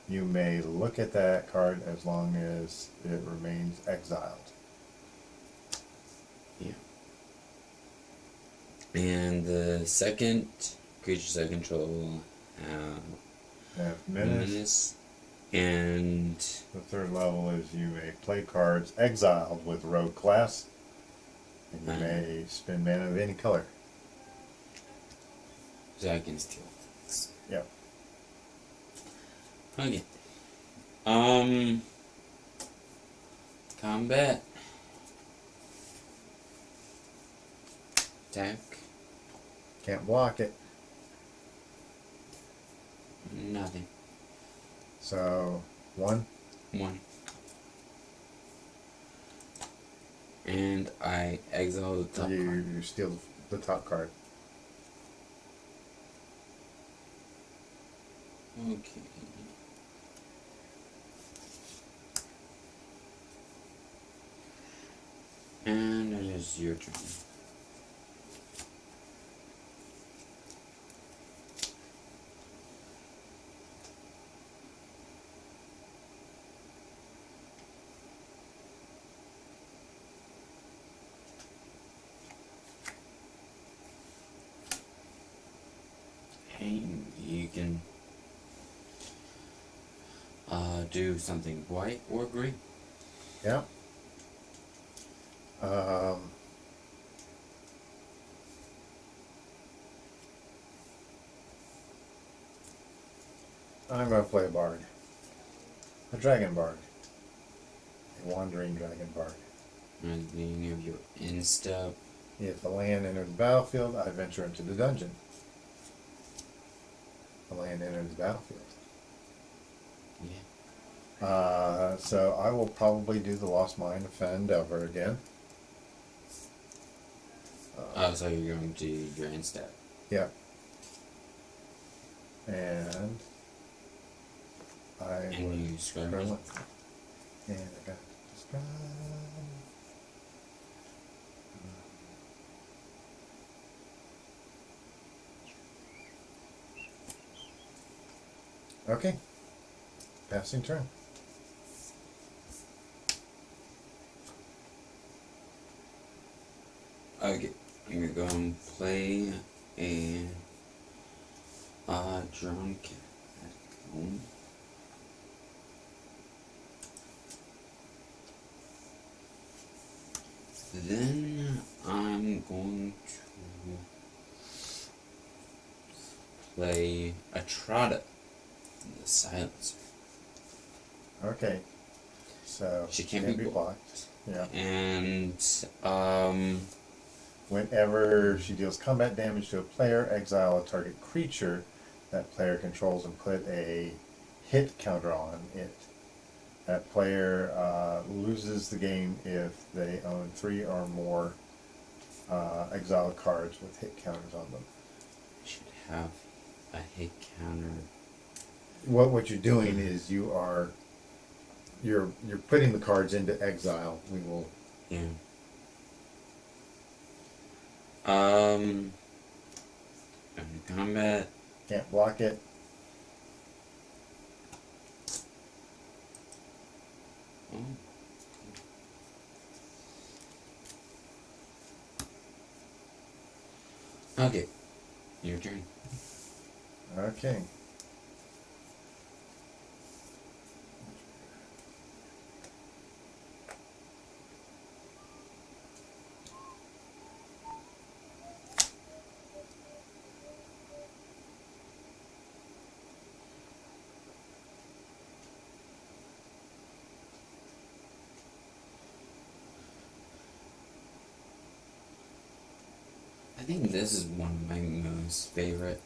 You may look at that card as long as it remains exiled. Yeah. And the second creatures I control have menace. And the third level is you may play cards exiled with rogue class. And you may spend mana of any color. So I can steal things. Yep. Okay. Combat. Attack. Can't block it. Nothing. So, 1. 1. And I exile the top card. You steal the top card. Okay. And it is your turn. Hey, you can do something white or green. Yeah. I'm going to play a bard. A dragon bard. A wandering dragon bard. At the beginning of your end step. If a land enters the battlefield, I venture into the dungeon. A land enters the battlefield. Yeah. So I will probably do the Lost Mine of Fendelver again. Oh, so you're going to your end step. Yeah. And I And would you scrub scroll it. it. And I got this guy. Okay. Passing turn. Okay, you're going to play a drone cat. Then I'm going to play a Trotta, the Silencer. Okay. So She can't be blocked. Yeah. And Whenever she deals combat damage to a player, exile a target creature that player controls and put a hit counter on it. That player loses the game if they own 3 or more exiled cards with hit counters on them. should have a hit counter. What you're doing is you're putting the cards into exile. We will. Yeah. In combat. Can't block it. Oh. Okay. Your turn. Okay. I think this is one of my most favorite.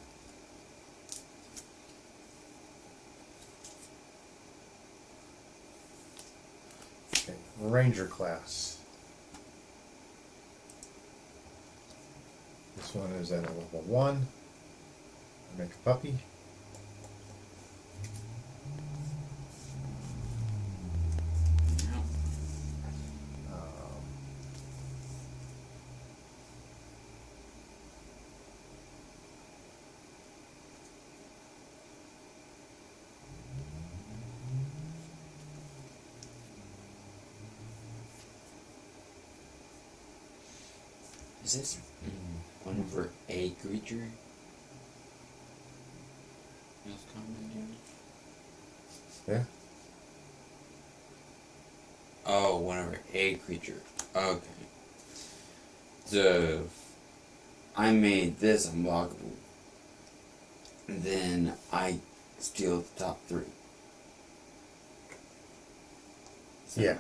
Okay. Ranger class. This one is at a level 1. Make a puppy. Is this one over a creature? Yes, combat damage? Yeah. Oh, one over a creature. Okay. So, I made this unblockable. Then I steal the top 3. So, Yeah.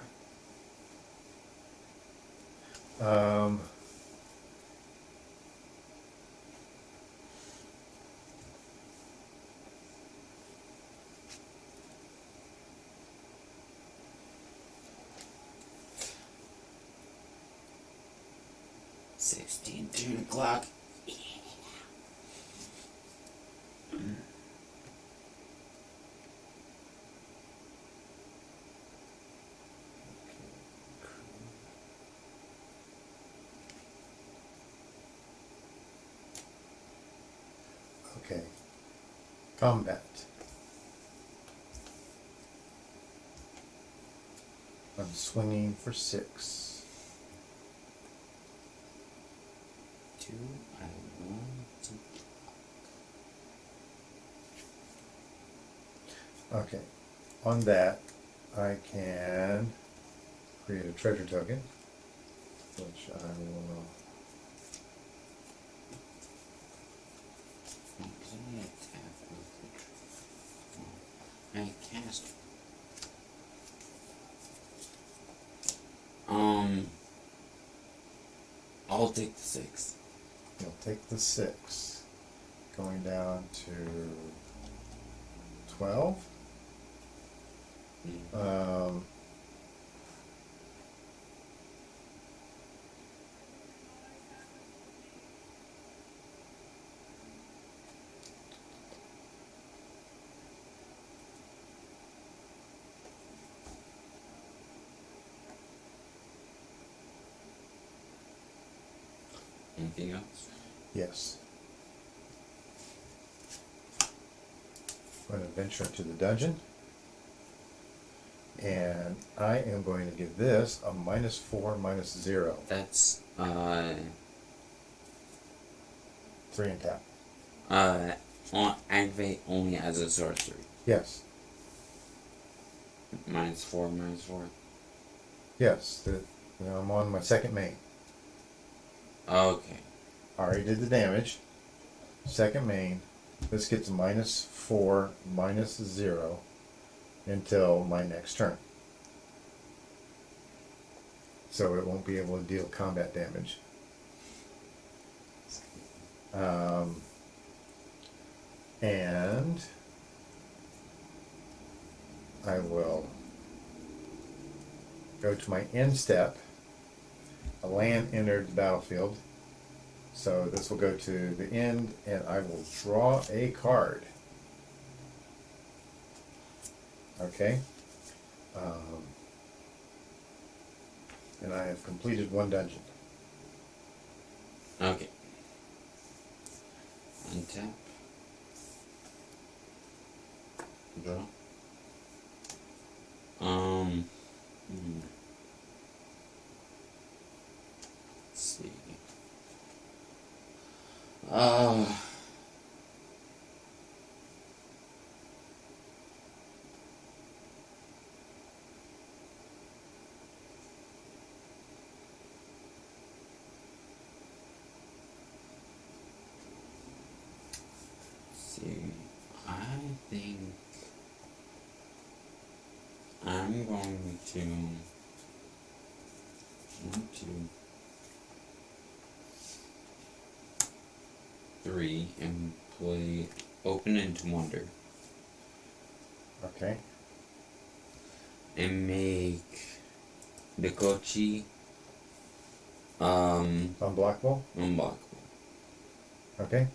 Turn o'clock. Yeah. Okay. Combat. I'm swinging for 6. 2, I want to block. Okay. On that, I can create a treasure token, which I will. I cast. I'll take the 6. You'll take the 6, going down to 12. anything else? Yes. I'm going to venture into the dungeon. And I am going to give this a -4, -0. That's 3 and tap. on activate only as a sorcery. Yes. -4, -4. Yes. I'm on my second main. Okay. Already did the damage. Second main. This gets -4, -0 until my next turn. So it won't be able to deal combat damage. And I will go to my end step. A land entered the battlefield. So this will go to the end, and I will draw a card. Okay. And I have completed one dungeon. Okay. Untap. Draw. Let's see. I think I'm going to 1, 2, 3 and play Open into Wonder. Okay. And make Mikochi Unblockable? unblockable. Okay.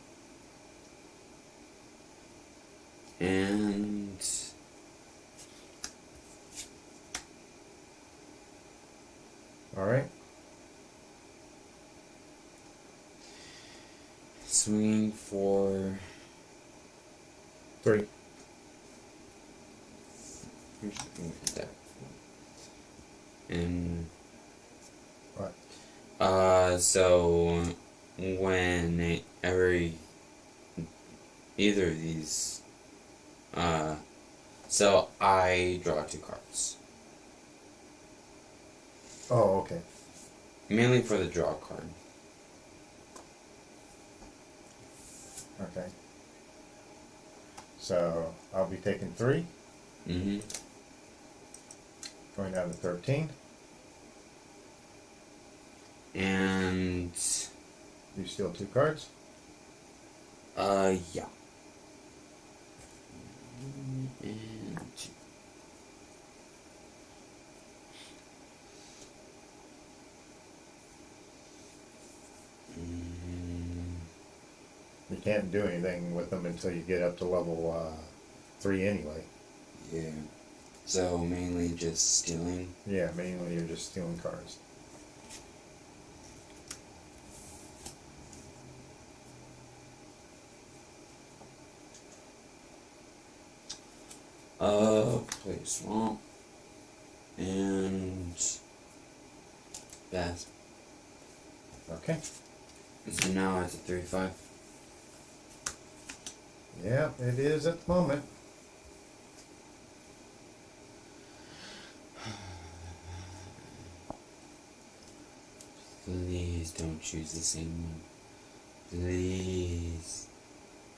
And Alright. swinging for 3. that. And What? so whenever either of these so I draw 2 cards. Oh, okay. Mainly for the draw card. Okay. So I'll be taking 3. Mm-hmm. Going down to 13. And You steal 2 cards. yeah. And 2. You can't do anything with them until you get up to level 3 anyway. Yeah. So mainly just stealing. Yeah, mainly you're just stealing cards. Play swamp. And Bass. Okay. So now it's a 3-5. Yeah, it is at the moment. Please don't choose the same one. Please.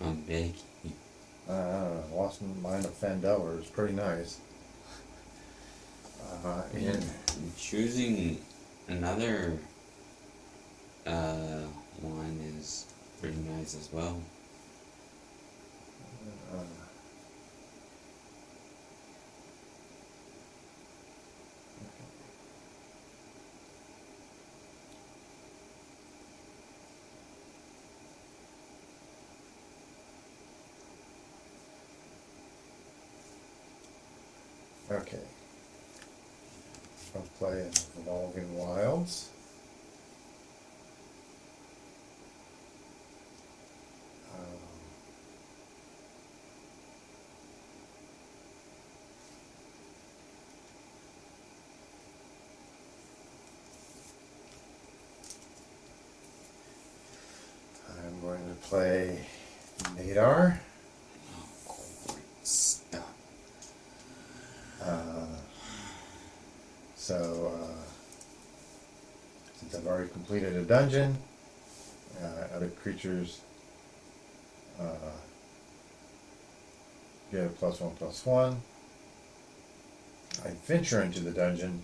I'm begging you. Lost Mine of Fandelver is pretty nice. And choosing another one is pretty nice as well. Okay. I'll play Evolving Wilds. play Nadar. Oh, great stuff. Since I've already completed a dungeon, other creatures get a +1/+1. I venture into the dungeon,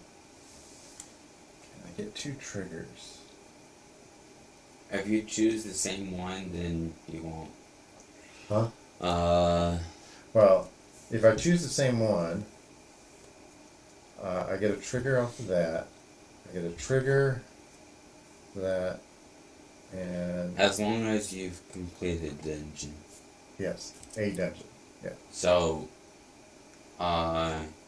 and I get 2 triggers. If you choose the same one, then you won't. Huh? Well, if I choose the same one, I get a trigger off of that. I get a trigger for that, and As long as you've completed the dungeon. yes, a dungeon. Yeah. So,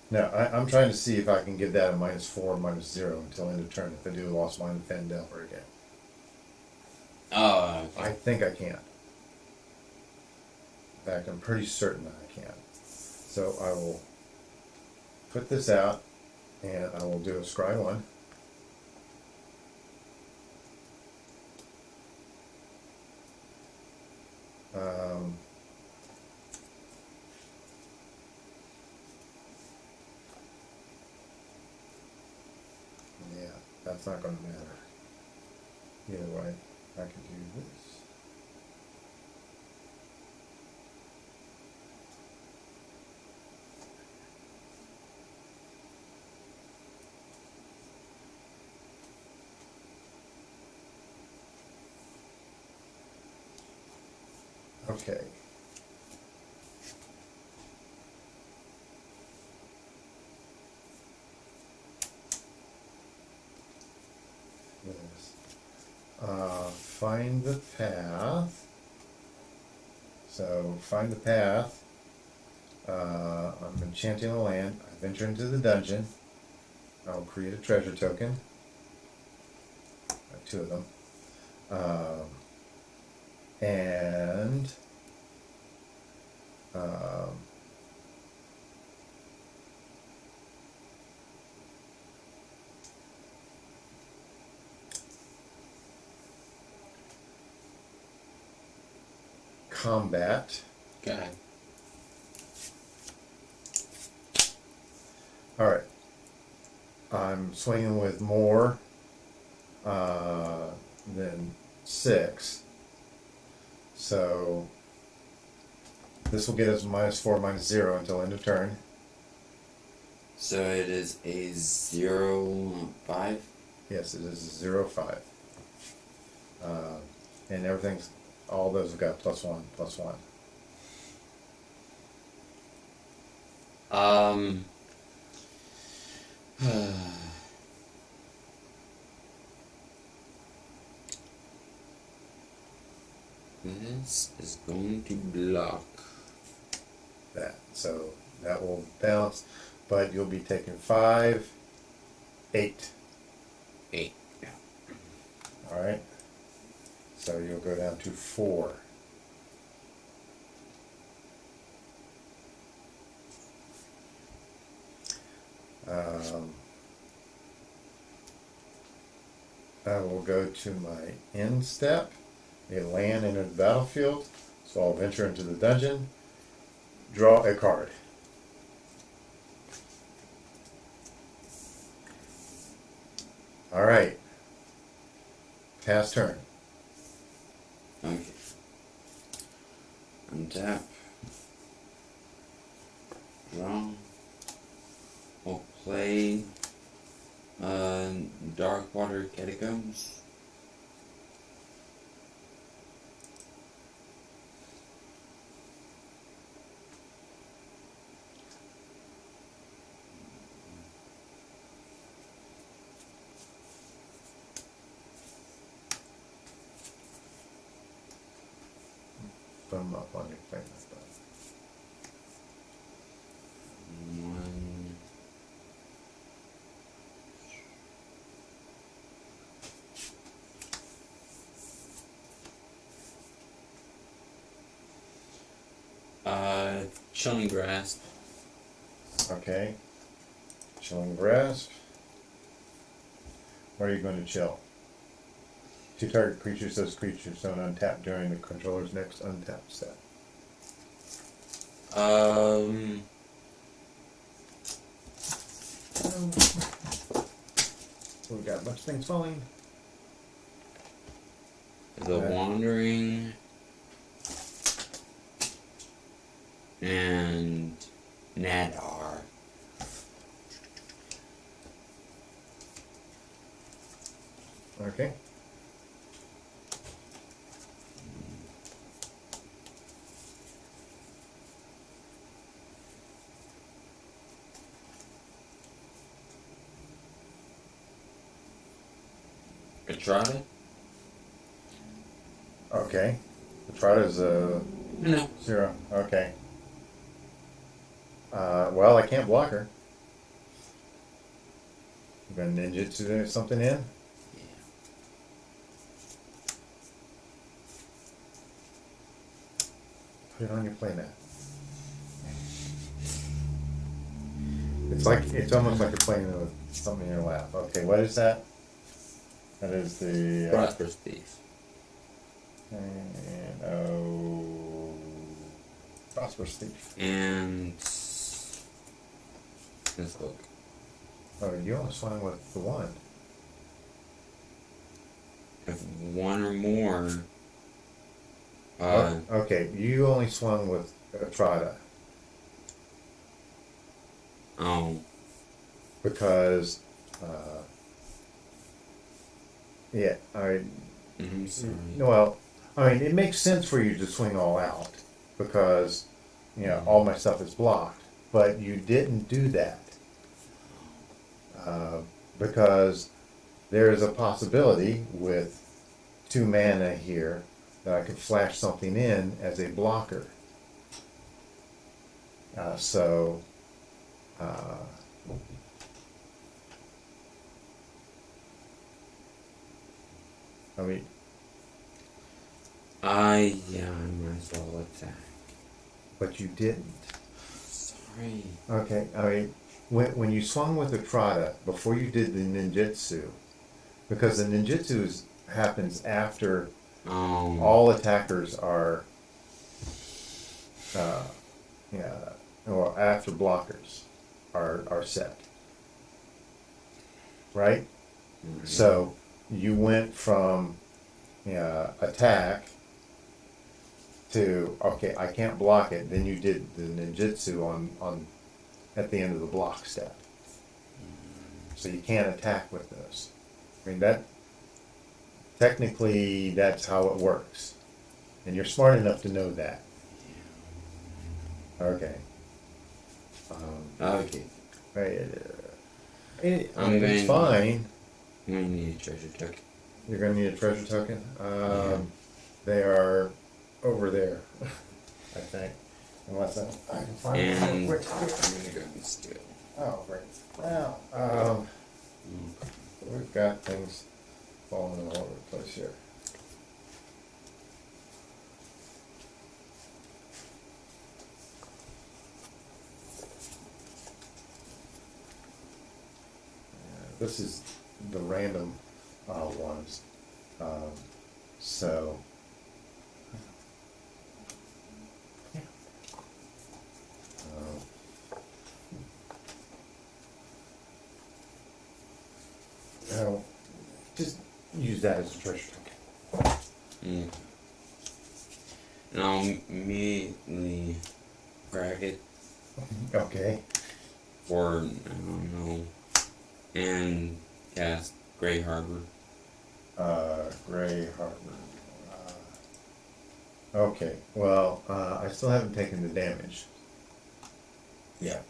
No, I'm trying to see if I can get that a -4, -0 until end of turn. If I do, lost mine and Fen Delver again. okay. I think I can. In fact, I'm pretty certain that I can. So I will put this out, and I will do a scry 1. Yeah, that's not going to matter. Either way, I can do this. Okay. This. Find the path. So find the path. I'm enchanting a land. I venture into the dungeon. I'll create a treasure token. I have 2 of them. And combat. Okay. Alright. I'm swinging with more than 6. So this will get us -4, -0 until end of turn. So it is a 0/5? Yes, it is 0/5. And everything's, all those have got +1/+1. This is going to block that. So that will bounce, but you'll be taking 5, 8. 8. Yeah. All right. So you'll go down to 4. I will go to my end step. A land entered the battlefield, so I'll venture into the dungeon, draw a card. All right. Pass turn. Okay. Untap. Draw. We'll play Darkwater Catacombs. Put them up on your thing. One. Chilling Grasp. Okay. Chilling grasp. Where are you going to chill? To target creatures, those creatures don't untap during the controller's next untap step. We got a bunch of things falling. The Wandering and Nadar. Okay. Petrata? Okay. The Trada's a No. 0. Okay. Well, I can't block her. You got ninjutsu something in? Yeah. Put it on your playmat. It's almost like you're playing with something in your lap. Okay, what is that? That is the Prosperous Thief. and Prosperous Thief. And this book. Oh, you almost swung with the one. If one or more. Okay, you only swung with Trada Oh. because yeah, Sorry. well, I mean, it makes sense for you to swing all out because, all my stuff is blocked, but you didn't do that because there is a possibility with 2 mana here that I could flash something in as a blocker. I mean, I might as well attack. but you didn't. Sorry. Okay, I mean, when you swung with the Trada, before you did the ninjutsu, because the ninjutsu happens after all attackers are, or after blockers are set, right? Mm-hmm. So you went from attack to, okay, I can't block it. Then you did the ninjutsu on at the end of the block step. So you can't attack with this. I mean, that technically that's how it works, and you're smart enough to know that. Okay. Okay. Right. I'm It's going- fine. I'm gonna need a treasure token. You're gonna need a treasure token. Yeah. They are over there, I think. Unless I can find And them. I'm gonna go and steal. Oh, right. Now, we've got things falling all over the place here. This is the random ones. So, yeah. Now, just use that as a treasure token. Mm. And I'll immediately crack it Okay. for, I don't know, and cast Grey Harbor. Gray Harbor. Okay. Well, I still haven't taken the damage. Yeah.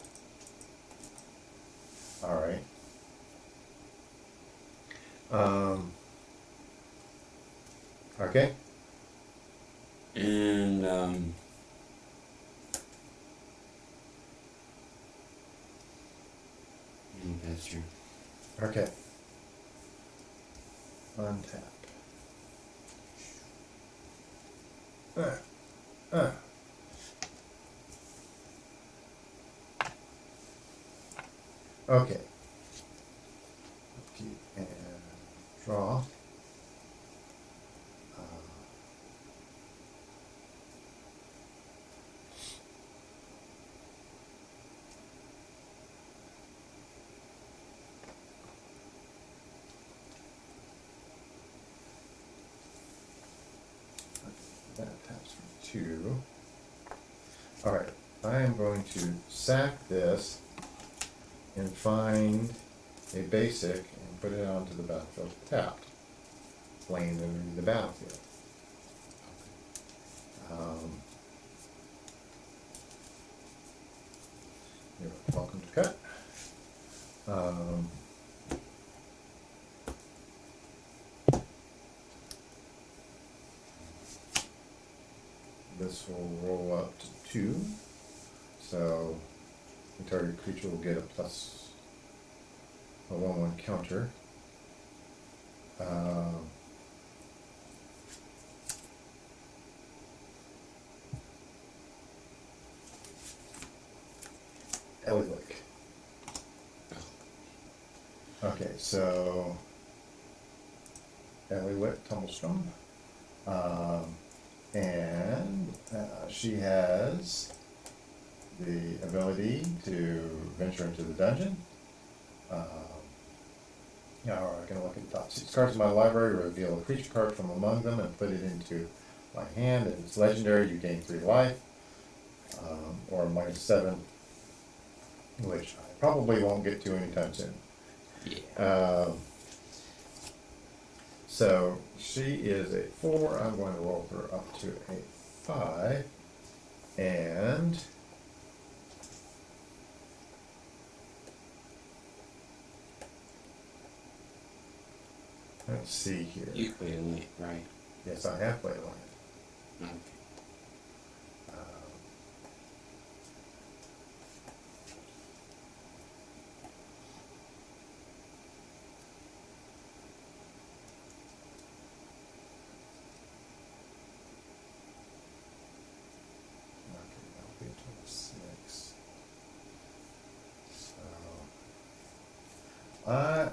All right. Okay. And, that's true. Okay. Untap. Okay. And draw. 2. All right, I am going to sack this and find a basic and put it onto the battlefield tapped, laying under the battlefield. You're welcome to cut. This will roll up to 2, so the target creature will get a plus a 1/1 counter. Eliwick. Okay, so Eliwick Tumblestone. And she has the ability to venture into the dungeon. Now I can look at the top 6 cards in my library, reveal a creature card from among them, and put it into my hand. If it's legendary, you gain 3 life, or -7, which I probably won't get to anytime soon. Yeah. So she is a 4. I'm going to roll her up to a 5. And let's see here. You played a link, right? Yes, I have played one. Okay. That'll be 26. So I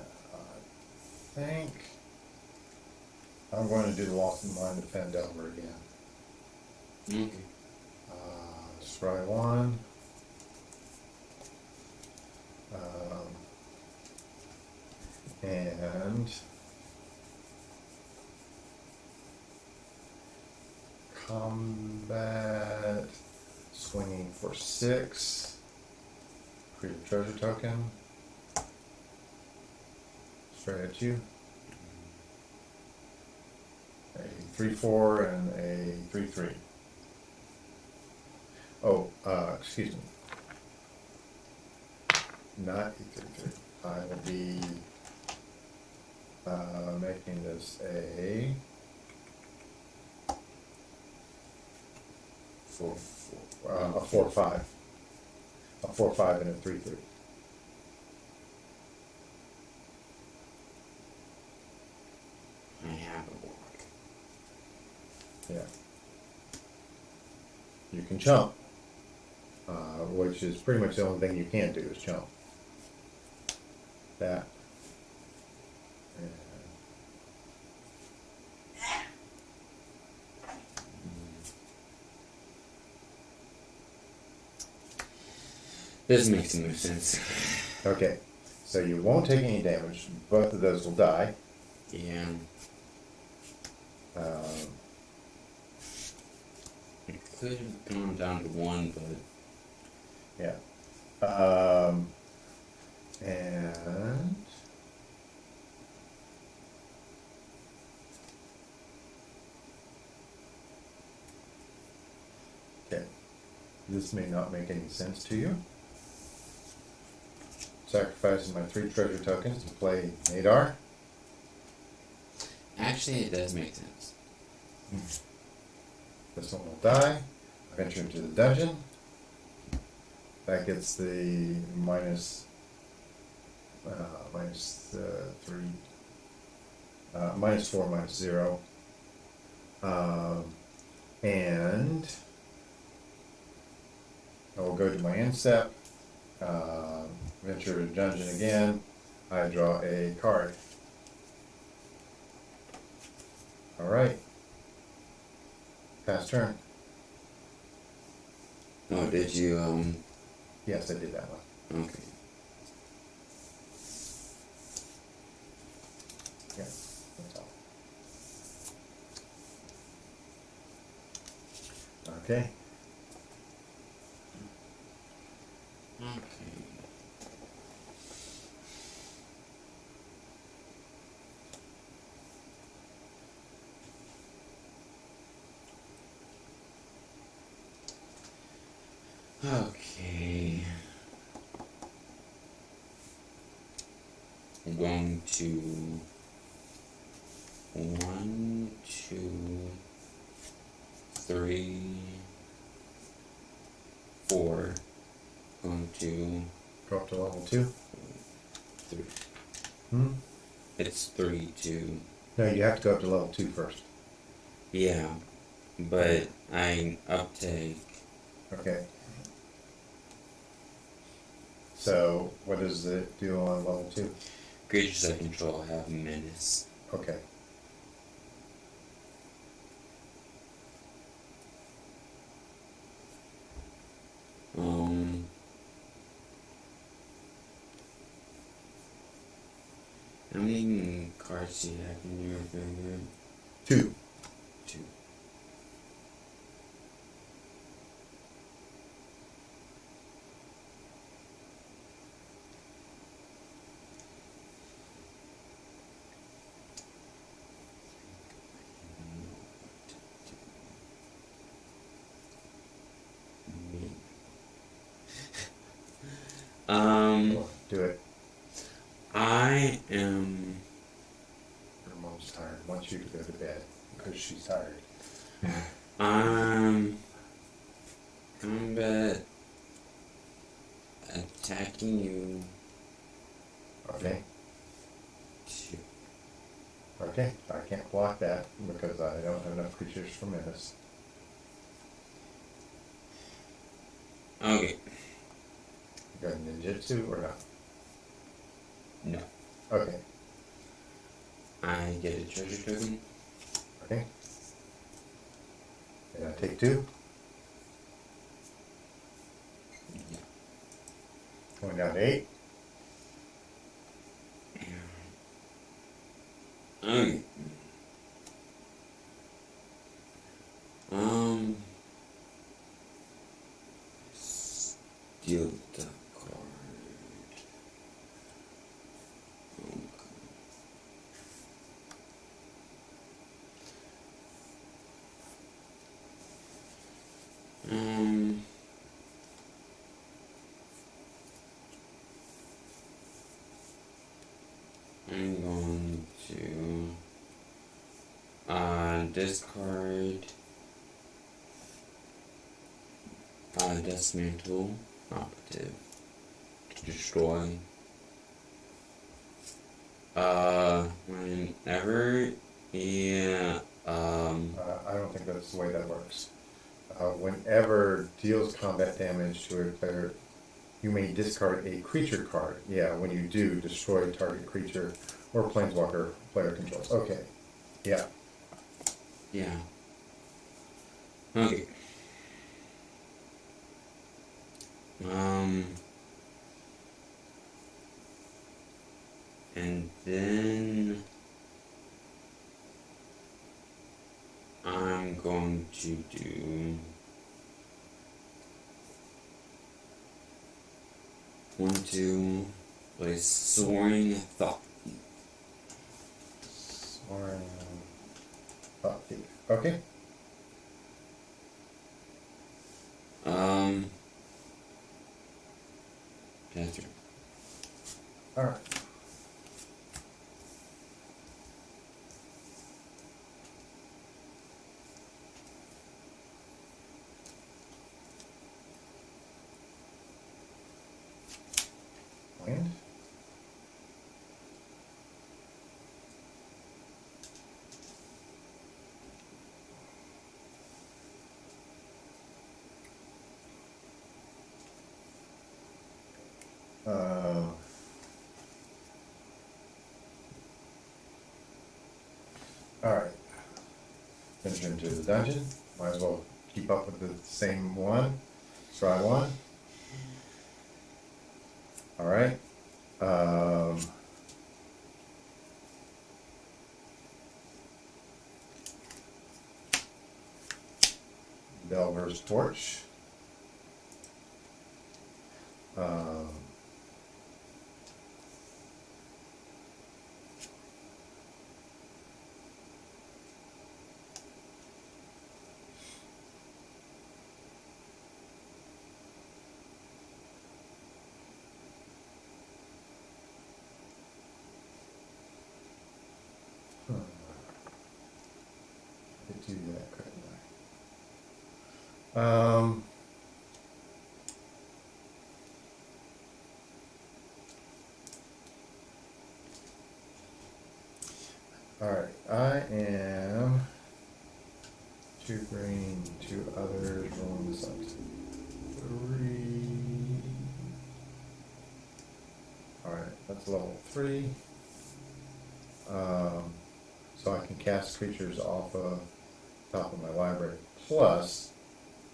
think I'm going to do the Lost in Mind of Fandelver again. Okay. Scry 1. And combat, swinging for 6. Create a treasure token. Straight at you. A 3/4 and a 3/3. Oh, excuse me. Not a 3/3. I will be making this a 4/5. A 4/5 and a 3/3. I have a walk. Yeah. You can chump, which is pretty much the only thing you can do is chump. That. And This makes no sense. okay, so you won't take any damage. Both of those will die. Yeah. It could have gone down to 1, but Yeah. And okay, this may not make any sense to you. Sacrificing my 3 treasure tokens to play Nadar. actually it does make sense. This one will die. Venture into the dungeon. That gets the minus 3, -4, -0. And I will go to my end step. Venture to the dungeon again. I draw a card. Alright. Pass turn. Oh, did you, Yes, I did that one. okay. Yeah, that's all. Okay. Okay. Okay. I'm going to 1, 2, 3, 4. Going to Go up to level 2. 3. Hmm? It's 3, 2. No, you have to go up to level 2 first. Yeah, but I uptake. Okay. So, what does it do on level 2? Creatures I control have menace. Okay. How many cards do you have in your graveyard? 2. 2. Do it. I am. Her mom's tired. Wants you to go to bed because she's tired. Combat attacking you. Okay. 2. Okay. I can't block that because I don't have enough creatures for menace. Okay. You got ninjutsu or not? No. Okay. I get a treasure token. Okay. And I take 2. Yeah. Going down to 8. Okay. Steal the card. I'm going to discard dismantle operative to destroy. Whenever I don't think that's the way that works. Whenever deals combat damage to a player, you may discard a creature card. Yeah, when you do, destroy target creature or planeswalker player controls. Okay. Yeah. yeah. Okay. And then I'm going to do 1, 2, place Soaring Thought. Or thought thief. Okay. That's right. All right. Land. All right. Venture into the dungeon. Might as well keep up with the same one. Try one. All right. Delver's Torch. I could do that, couldn't I? Alright, I am 2 green, 2 others, rolling this up to 3. Alright, that's level 3. So I can cast creatures off of top of my library. Plus,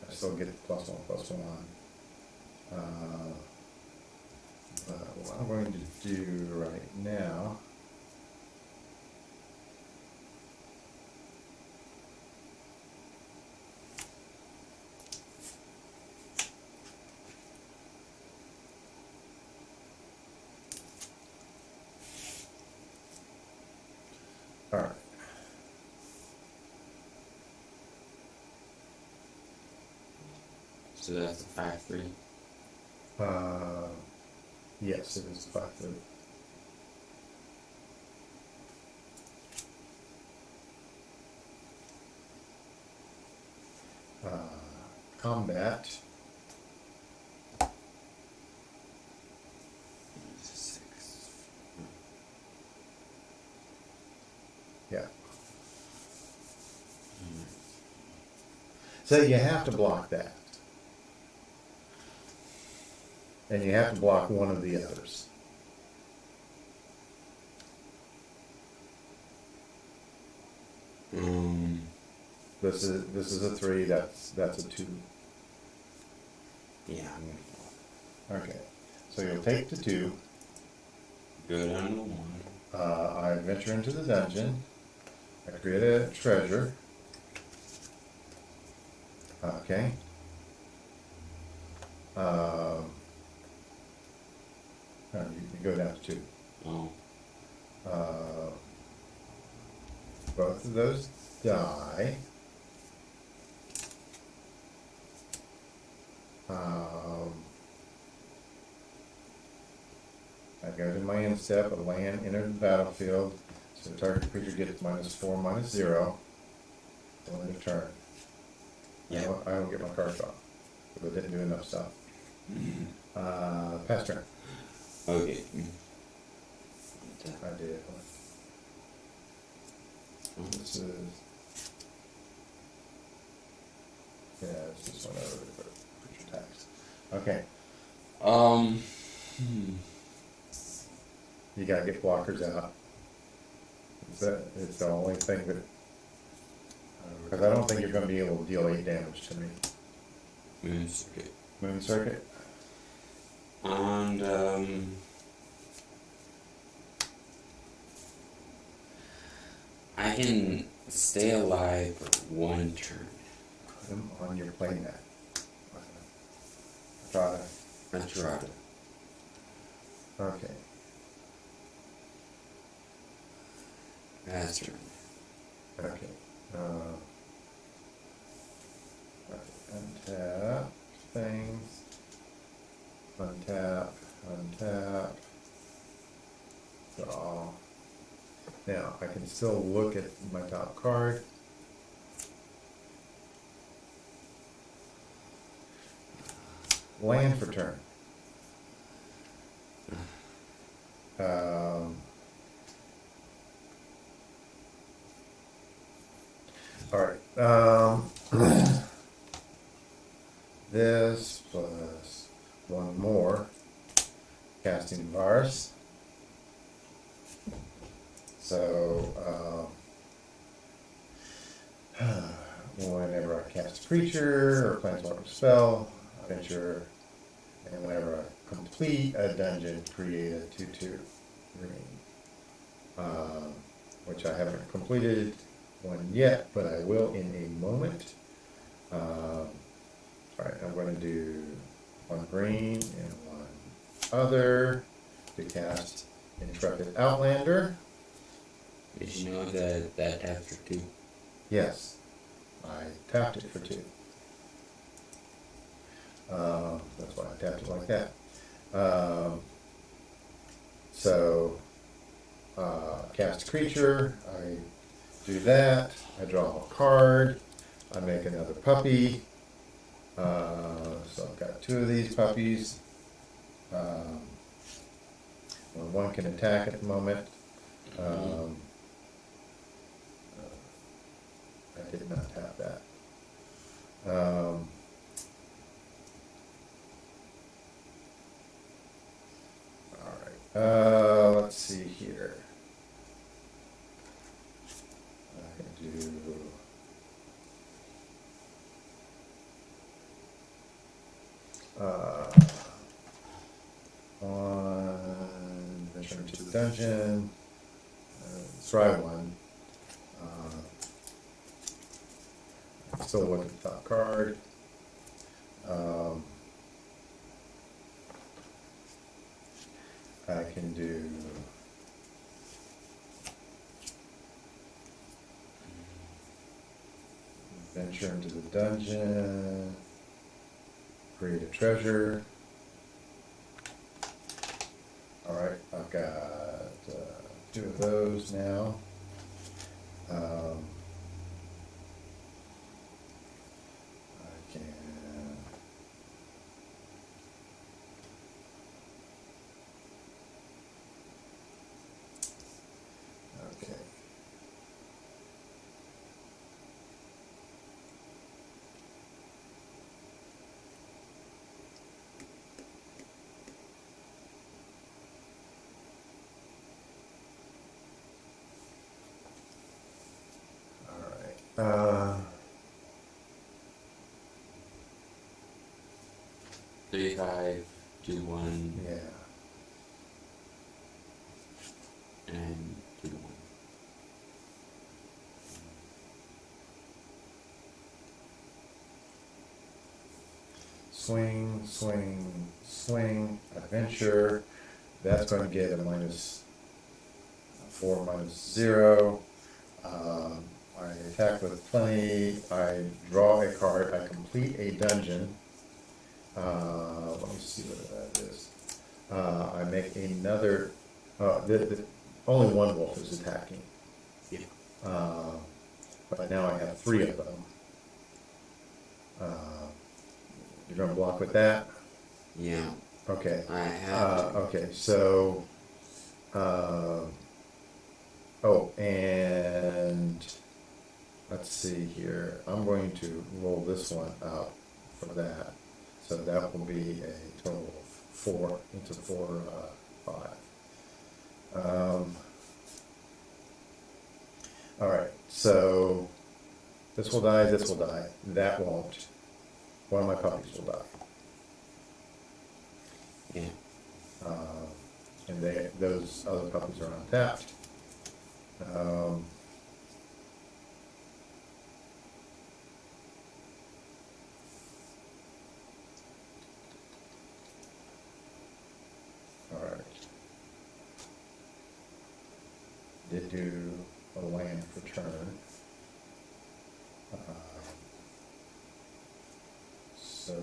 I still get +1/+1. But what I'm going to do right now. All right. So that's a 5/3. Yes, it is 5/3. Combat. 6. Yeah. So you have to block that. And you have to block one of the others. This is a 3. That's a 2. Yeah, I'm gonna Okay. So you'll take the 2. go down to 1. I venture into the dungeon. I create a treasure. Okay. No, you go down to 2. Oh. Both of those die. I go to my end step. A land enters the battlefield. So the target creature gets -4/-0. On the turn. Yeah. I don't get my cards off. Because I didn't do enough stuff. Pass turn. Okay. I did. This is. Yeah, it's this one over there. Creature tax. Okay. You gotta get blockers out. It's the only thing that. Because I don't think you're going to be able to deal 8 damage to me. Moon Circuit. Moon Circuit? And, I can stay alive for 1 turn. Put them on your playmat. Try that. That's right. Okay. That's turn. Okay. Untap things. Untap. Draw. Now, I can still look at my top card. Land for turn. Alright. This plus 1 more. Casting Virus. So, whenever I cast a creature or Plainswalker spell, venture, and whenever I complete a dungeon, create a 2/2 green. Which I haven't completed one yet, but I will in a moment. Alright, I'm going to do one green and one other to cast Intrepid Outlander. Did you know that that taps for 2? Yes, I tapped it for 2. That's why I tapped it like that. Cast a creature, I do that, I draw a card, I make another puppy. So I've got 2 of these puppies. One can attack at the moment. I did not tap that. Alright, let's see here. I can do one venture into the dungeon. Let's try one. Still look at the top card. I can do venture into the dungeon, create a treasure. Alright, I've got 2 of those now. I can okay. Alright. 3, 5, 2, 1, Yeah. and 2, 1. Swing, swing, swing, adventure. That's going to get a -4, -0. I attack with plenty. I draw a card. I complete a dungeon. Let me see what that is. I make another. Only one wolf is attacking. Yeah. But now I have 3 of them. You're going to block with that? Yeah. Okay. I have. Okay, so. Oh, and let's see here. I'm going to roll this one out for that. So that will be a total of 4 into 4, 5. All right, so this will die, this will die. That won't. One of my puppies will die. Yeah. And those other puppies are untapped. All right. Did do a land for turn. So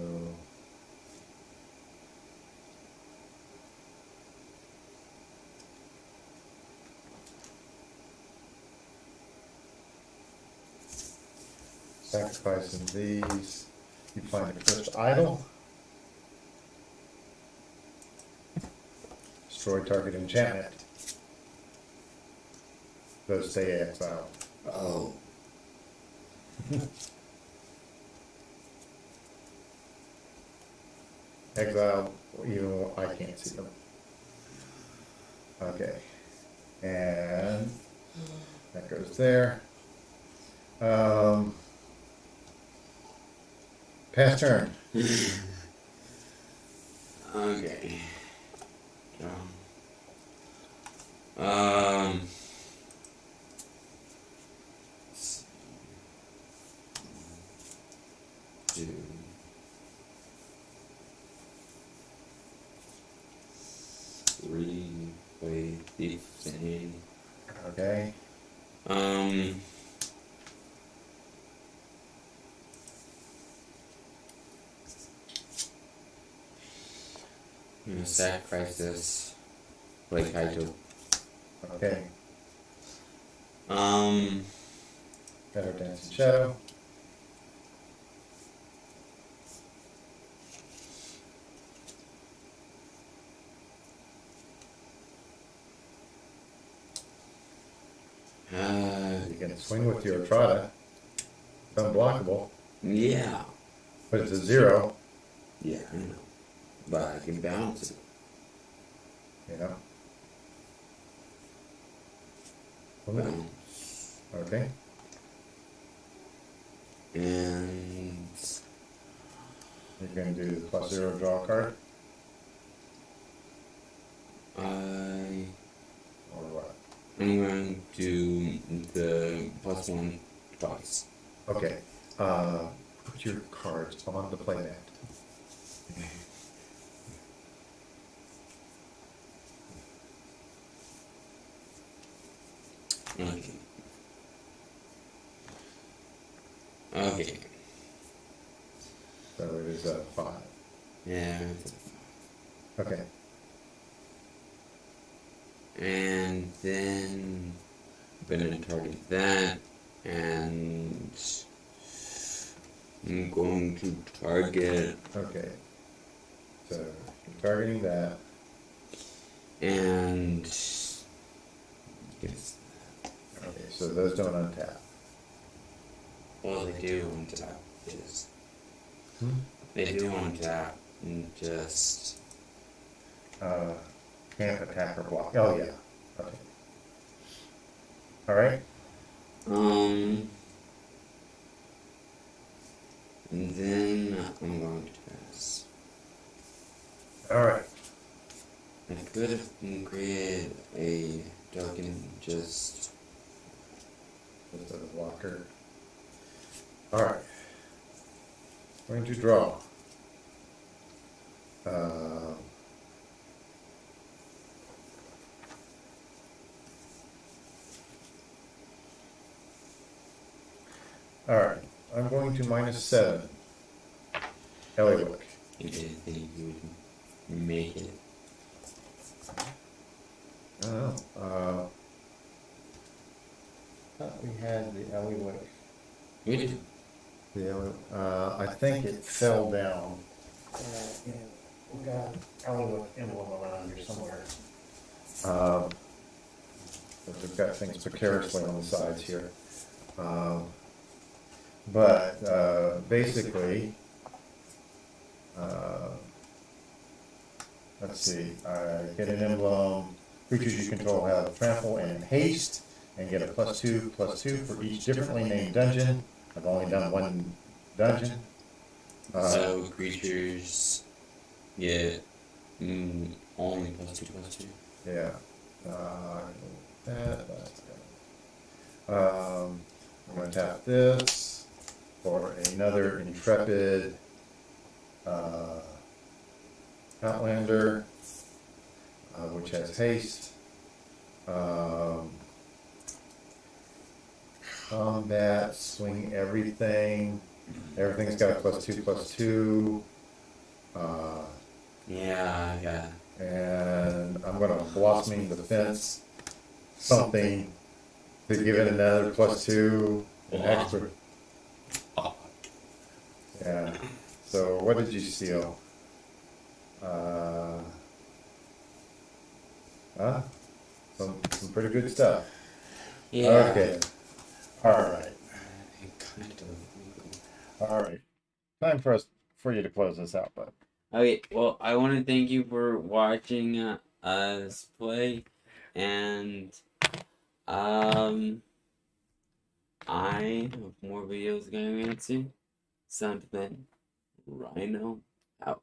sacrificing these, you find the first idol. Destroy target enchantment. Those stay exiled. Oh. Exiled, even I can't see them. Okay. And that goes there. Pass turn. Okay. 15. Okay. I'm gonna sacrifice this like I do. Okay. Got our dancing shadow. You can swing with your Trada. It's unblockable. Yeah. But it's a 0. Yeah, I know. But I can bounce it. Yeah. Bounce. Okay. And You're going to do the +0 draw card. Or what? I'm going to do the +1 twice. Okay. Put your cards on the playmat. Okay. Okay. So it is a 5. Yeah. Okay. And then I'm gonna target that, and I'm going to target. Okay. So you're targeting that. And yes. Okay. So those don't untap. Well, they do untap. Just Hmm? they do untap, and just Can't attack or block. Oh yeah. Okay. All right. And then I'm going to pass. All right. I could have created a token just. Just a blocker. All right. Going to draw. All right. I'm going to -7. Eliwick. I didn't think you would make it. I don't know. Thought we had the Eliwick. We did. I think it fell down. We got Eliwick emblem around here somewhere. But we've got things precariously on the sides here. But basically, let's see, I get an emblem. Creatures you control have trample and haste, and get a +2/+2 for each differently named dungeon. I've only done one dungeon. So creatures get only +2/+2. Yeah. I'm going to tap this for another Intrepid Outlander, which has haste. Combat, swing everything. Everything's got a +2/+2. Yeah. And I'm going to blossoming the fence something to give it another +2, an extra. Yeah. So what did you steal? Some pretty good stuff. Yeah. Okay. All right. All right. Time for you to close this out, bud. Okay, well, I want to thank you for watching us play, and I have more videos going on soon. Something Rhino out.